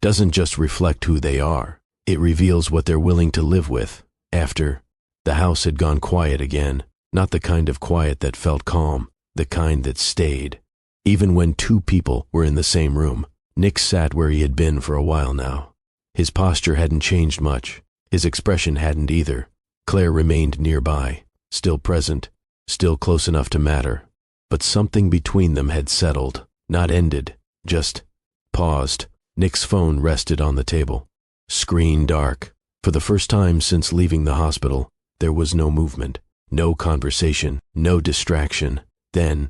doesn't just reflect who they are. It reveals what they're willing to live with after. The house had gone quiet again, not the kind of quiet that felt calm, the kind that stayed. Even when two people were in the same room, Nick sat where he had been for a while now. His posture hadn't changed much. His expression hadn't either. Claire remained nearby, still present, still close enough to matter. But something between them had settled, not ended, just paused. Nick's phone rested on the table. Screen dark. For the first time since leaving the hospital, there was no movement, no conversation, no distraction. Then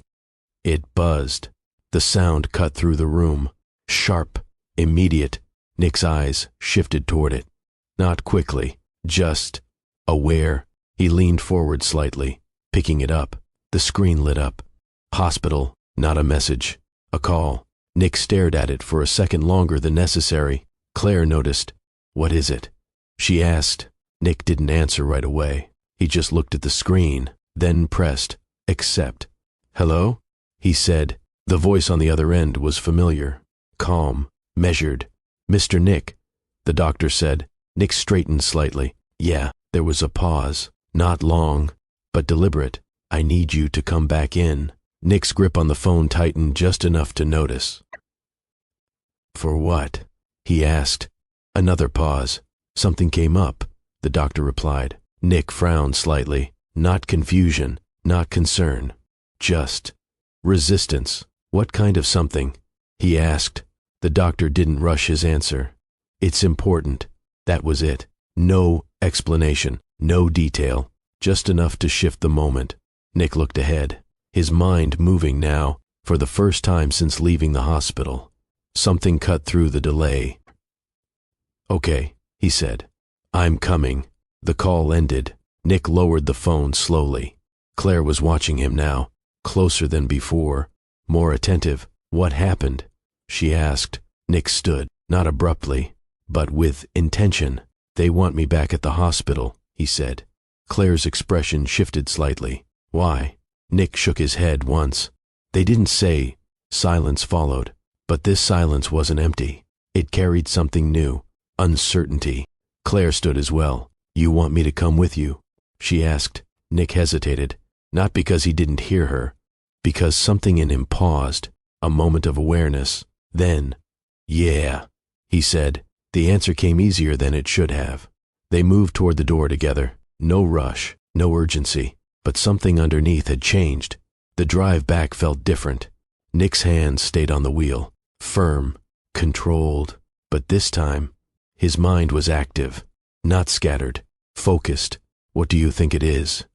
it buzzed. The sound cut through the room. Sharp, immediate. Nick's eyes shifted toward it. Not quickly, just aware. He leaned forward slightly, picking it up. The screen lit up. Hospital, not a message. A call. Nick stared at it for a second longer than necessary. Claire noticed. "What is it?" she asked. Nick didn't answer right away. He just looked at the screen, then pressed accept. "Hello?" he said. The voice on the other end was familiar, calm, measured. "Mr. Nick," the doctor said. Nick straightened slightly. "Yeah." There was a pause, not long, but deliberate. "I need you to come back in." Nick's grip on the phone tightened just enough to notice. "For what?" he asked. Another pause. "Something came up," the doctor replied. Nick frowned slightly. Not confusion, not concern, just resistance. "What kind of something?" he asked. The doctor didn't rush his answer. "It's important." That was it. No explanation, no detail, just enough to shift the moment. Nick looked ahead, his mind moving now, for the first time since leaving the hospital. Something cut through the delay. "Okay," he said. "I'm coming." The call ended. Nick lowered the phone slowly. Claire was watching him now, closer than before, more attentive. "What happened?" she asked. Nick stood, not abruptly, but with intention. "They want me back at the hospital," he said. Claire's expression shifted slightly. "Why?" Nick shook his head once. They didn't say. Silence followed. But this silence wasn't empty. It carried something new. Uncertainty. Claire stood as well. "You want me to come with you?" she asked. Nick hesitated, not because he didn't hear her, because something in him paused, a moment of awareness. Then, "Yeah," he said. The answer came easier than it should have. They moved toward the door together. No rush, no urgency, but something underneath had changed. The drive back felt different. Nick's hand stayed on the wheel, firm, controlled, but this time, his mind was active, not scattered, focused. "What do you think it is?"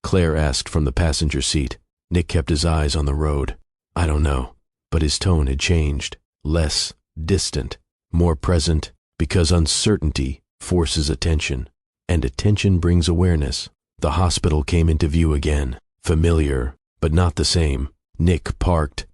Claire asked from the passenger seat. Nick kept his eyes on the road. "I don't know," but his tone had changed, less distant, more present, because uncertainty forces attention, and attention brings awareness. The hospital came into view again, familiar, but not the same. Nick parked,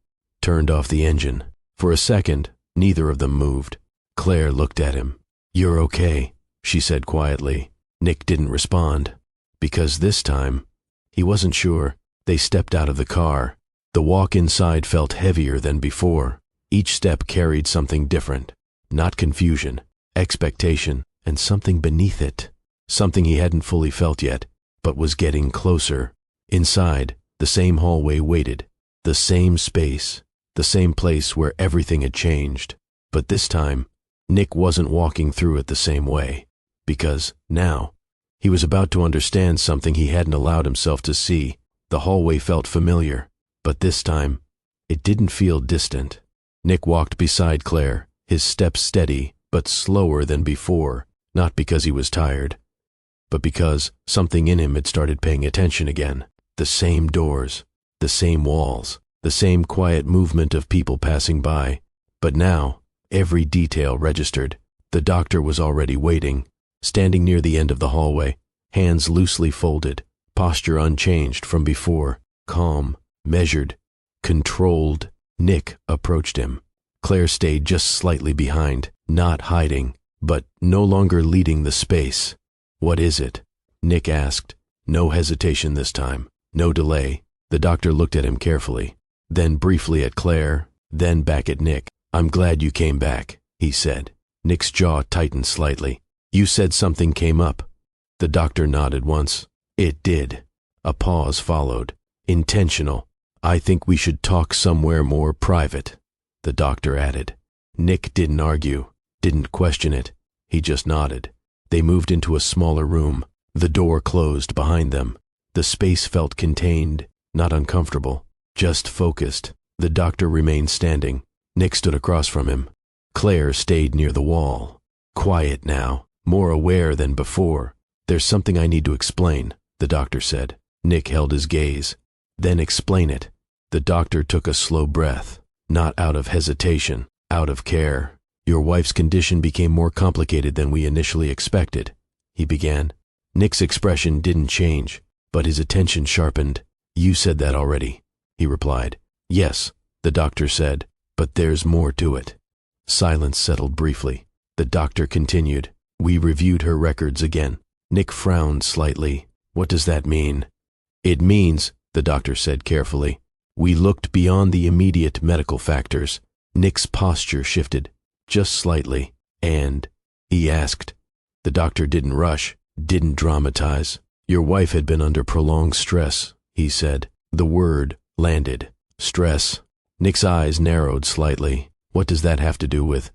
turned off the engine. For a second, neither of them moved. Claire looked at him. "You're okay," she said quietly. Nick didn't respond, because this time, he wasn't sure. They stepped out of the car. The walk inside felt heavier than before. Each step carried something different, not confusion, expectation, and something beneath it, something he hadn't fully felt yet, but was getting closer. Inside, the same hallway waited, the same space, the same place where everything had changed. But this time, Nick wasn't walking through it the same way, because now, he was about to understand something he hadn't allowed himself to see. The hallway felt familiar, but this time, it didn't feel distant. Nick walked beside Claire, his steps steady, but slower than before, not because he was tired, but because something in him had started paying attention again. The same doors, the same walls, the same quiet movement of people passing by. But now, every detail registered. The doctor was already waiting, standing near the end of the hallway, hands loosely folded, posture unchanged from before, calm, measured, controlled. Nick approached him. Claire stayed just slightly behind, not hiding, but no longer leading the space. "What is it?" Nick asked. No hesitation this time, no delay. The doctor looked at him carefully, then briefly at Claire, then back at Nick. "I'm glad you came back," he said. Nick's jaw tightened slightly. "You said something came up." The doctor nodded once. "It did." A pause followed. "Intentional. I think we should talk somewhere more private," the doctor added. Nick didn't argue, didn't question it. He just nodded. They moved into a smaller room. The door closed behind them. The space felt contained, not uncomfortable, just focused. The doctor remained standing. Nick stood across from him. Claire stayed near the wall. Quiet now, more aware than before. "There's something I need to explain," the doctor said. Nick held his gaze. "Then explain it." The doctor took a slow breath, not out of hesitation, out of care. "Your wife's condition became more complicated than we initially expected," he began. Nick's expression didn't change, but his attention sharpened. "You said that already," he replied. "Yes," the doctor said, "but there's more to it." Silence settled briefly. The doctor continued. "We reviewed her records again." Nick frowned slightly. "What does that mean?" "It means," the doctor said carefully, "we looked beyond the immediate medical factors." Nick's posture shifted, just slightly. "And?" he asked. The doctor didn't rush, didn't dramatize. "Your wife had been under prolonged stress," he said. The word landed. Stress. Nick's eyes narrowed slightly. "What does that have to do with?"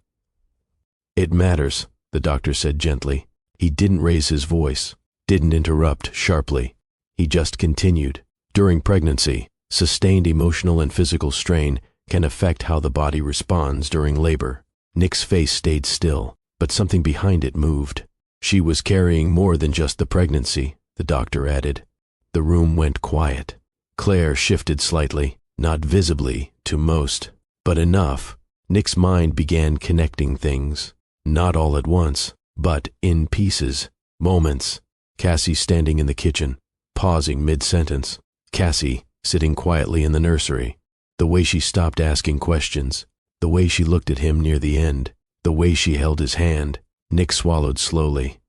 "It matters," the doctor said gently. He didn't raise his voice, didn't interrupt sharply. He just continued. "During pregnancy, sustained emotional and physical strain can affect how the body responds during labor." Nick's face stayed still, but something behind it moved. "She was carrying more than just the pregnancy," the doctor added. The room went quiet. Claire shifted slightly, not visibly to most, but enough. Nick's mind began connecting things, not all at once, but in pieces, moments. Cassie standing in the kitchen, pausing mid-sentence. Cassie sitting quietly in the nursery. The way she stopped asking questions, the way she looked at him near the end, the way she held his hand. Nick swallowed slowly.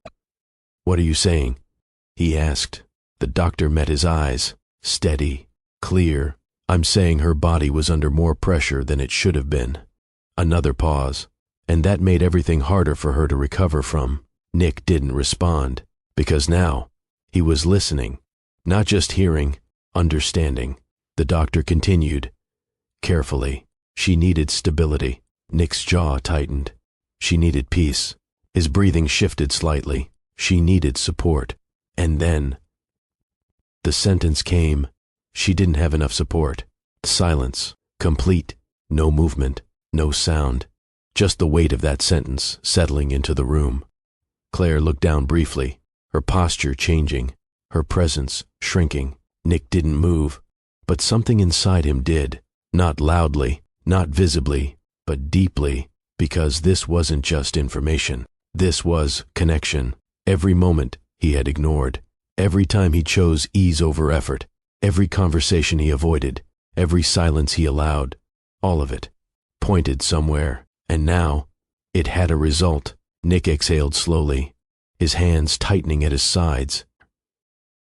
"What are you saying?" he asked. The doctor met his eyes, steady, clear. "I'm saying her body was under more pressure than it should have been." Another pause, and that made everything harder for her to recover from. Nick didn't respond, because now he was listening, not just hearing, understanding. The doctor continued, carefully. She needed stability. Nick's jaw tightened. She needed peace. His breathing shifted slightly. She needed support. And then the sentence came. She didn't have enough support. Silence. Complete. No movement, no sound. Just the weight of that sentence settling into the room. Claire looked down briefly, her posture changing, her presence shrinking. Nick didn't move, but something inside him did. Not loudly, not visibly, but deeply, because this wasn't just information. This was connection. Every moment he had ignored, every time he chose ease over effort, every conversation he avoided, every silence he allowed, all of it pointed somewhere. And now, it had a result. Nick exhaled slowly, his hands tightening at his sides.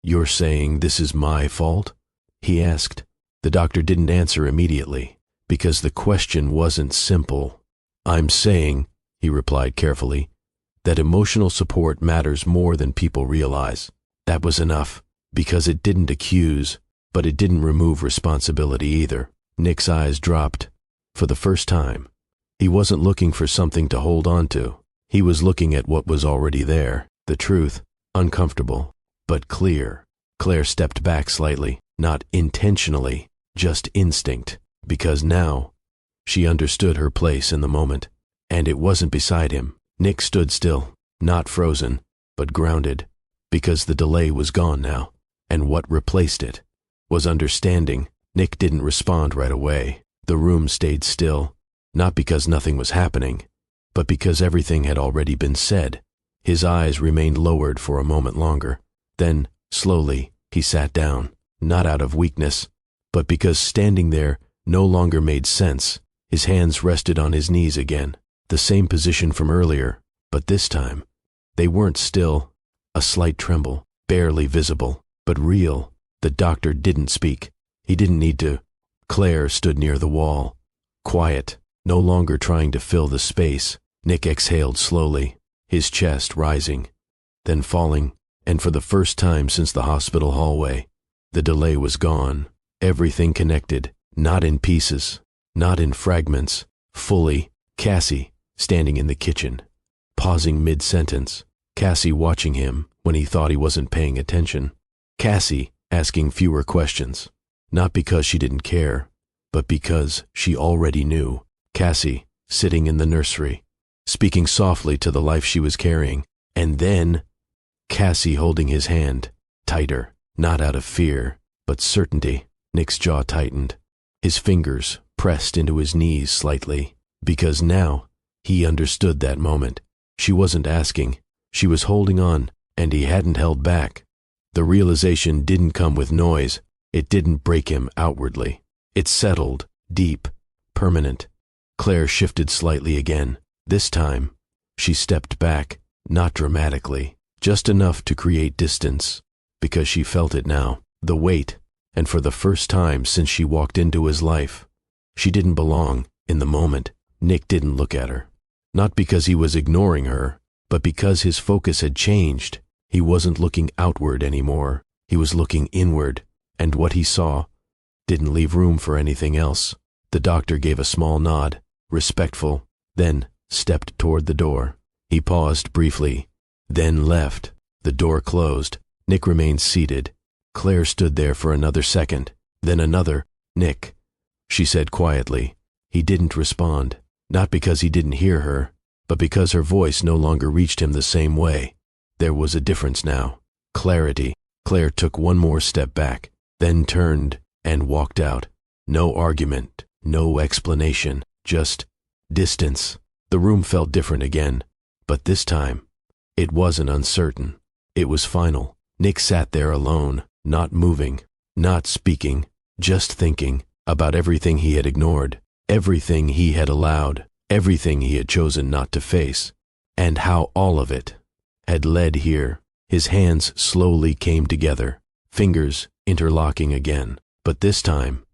"You're saying this is my fault?" he asked. The doctor didn't answer immediately, because the question wasn't simple. "I'm saying," he replied carefully, "that emotional support matters more than people realize." That was enough, because it didn't accuse, but it didn't remove responsibility either. Nick's eyes dropped. For the first time, he wasn't looking for something to hold on to. He was looking at what was already there, the truth, uncomfortable, but clear. Claire stepped back slightly, not intentionally, just instinct, because now she understood her place in the moment, and it wasn't beside him. Nick stood still, not frozen, but grounded, because the delay was gone now, and what replaced it was understanding. Nick didn't respond right away. The room stayed still, not because nothing was happening, but because everything had already been said. His eyes remained lowered for a moment longer. Then, slowly, he sat down, not out of weakness, but because standing there no longer made sense. His hands rested on his knees again, the same position from earlier, but this time, they weren't still. A slight tremble, barely visible, but real. The doctor didn't speak. He didn't need to. Claire stood near the wall, quiet, no longer trying to fill the space. Nick exhaled slowly, his chest rising, then falling, and for the first time since the hospital hallway, the delay was gone. Everything connected, not in pieces, not in fragments, fully. Cassie, standing in the kitchen, pausing mid-sentence. Cassie watching him when he thought he wasn't paying attention. Cassie asking fewer questions, not because she didn't care, but because she already knew. Cassie sitting in the nursery, speaking softly to the life she was carrying, and then Cassie holding his hand, tighter, not out of fear, but certainty. Nick's jaw tightened, his fingers pressed into his knees slightly, because now he understood that moment. She wasn't asking, she was holding on, and he hadn't held back. The realization didn't come with noise, it didn't break him outwardly. It settled, deep, permanent. Claire shifted slightly again. This time, she stepped back, not dramatically, just enough to create distance, because she felt it now, the weight, and for the first time since she walked into his life, she didn't belong in the moment. Nick didn't look at her, not because he was ignoring her, but because his focus had changed. He wasn't looking outward anymore, he was looking inward, and what he saw didn't leave room for anything else. The doctor gave a small nod, respectful, then stepped toward the door. He paused briefly, then left. The door closed. Nick remained seated. Claire stood there for another second, then another. "Nick," she said quietly. He didn't respond, not because he didn't hear her, but because her voice no longer reached him the same way. There was a difference now, clarity. Claire took one more step back, then turned and walked out. No argument, no explanation, just distance. The room felt different again, but this time, it wasn't uncertain. It was final. Nick sat there alone, not moving, not speaking, just thinking about everything he had ignored, everything he had allowed, everything he had chosen not to face, and how all of it had led here. His hands slowly came together, fingers interlocking again, but this time,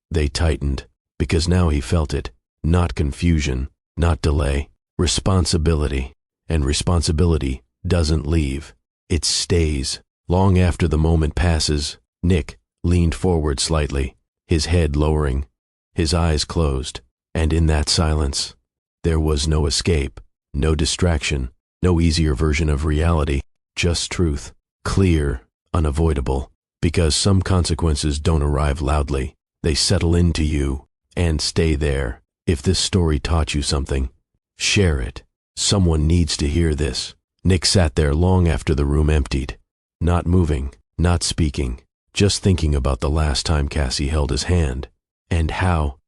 they tightened, because now he felt it, not confusion, not delay, responsibility. And responsibility doesn't leave, it stays. Long after the moment passes, Nick leaned forward slightly, his head lowering, his eyes closed, and in that silence, there was no escape, no distraction, no easier version of reality, just truth, clear, unavoidable, because some consequences don't arrive loudly, they settle into you, And stay there. If this story taught you something, share it. Someone needs to hear this. Nick sat there long after the room emptied, not moving, not speaking, just thinking about the last time Cassie held his hand, and how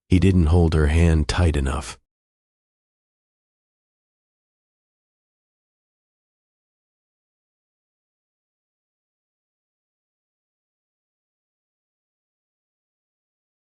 he didn't hold her hand tight enough.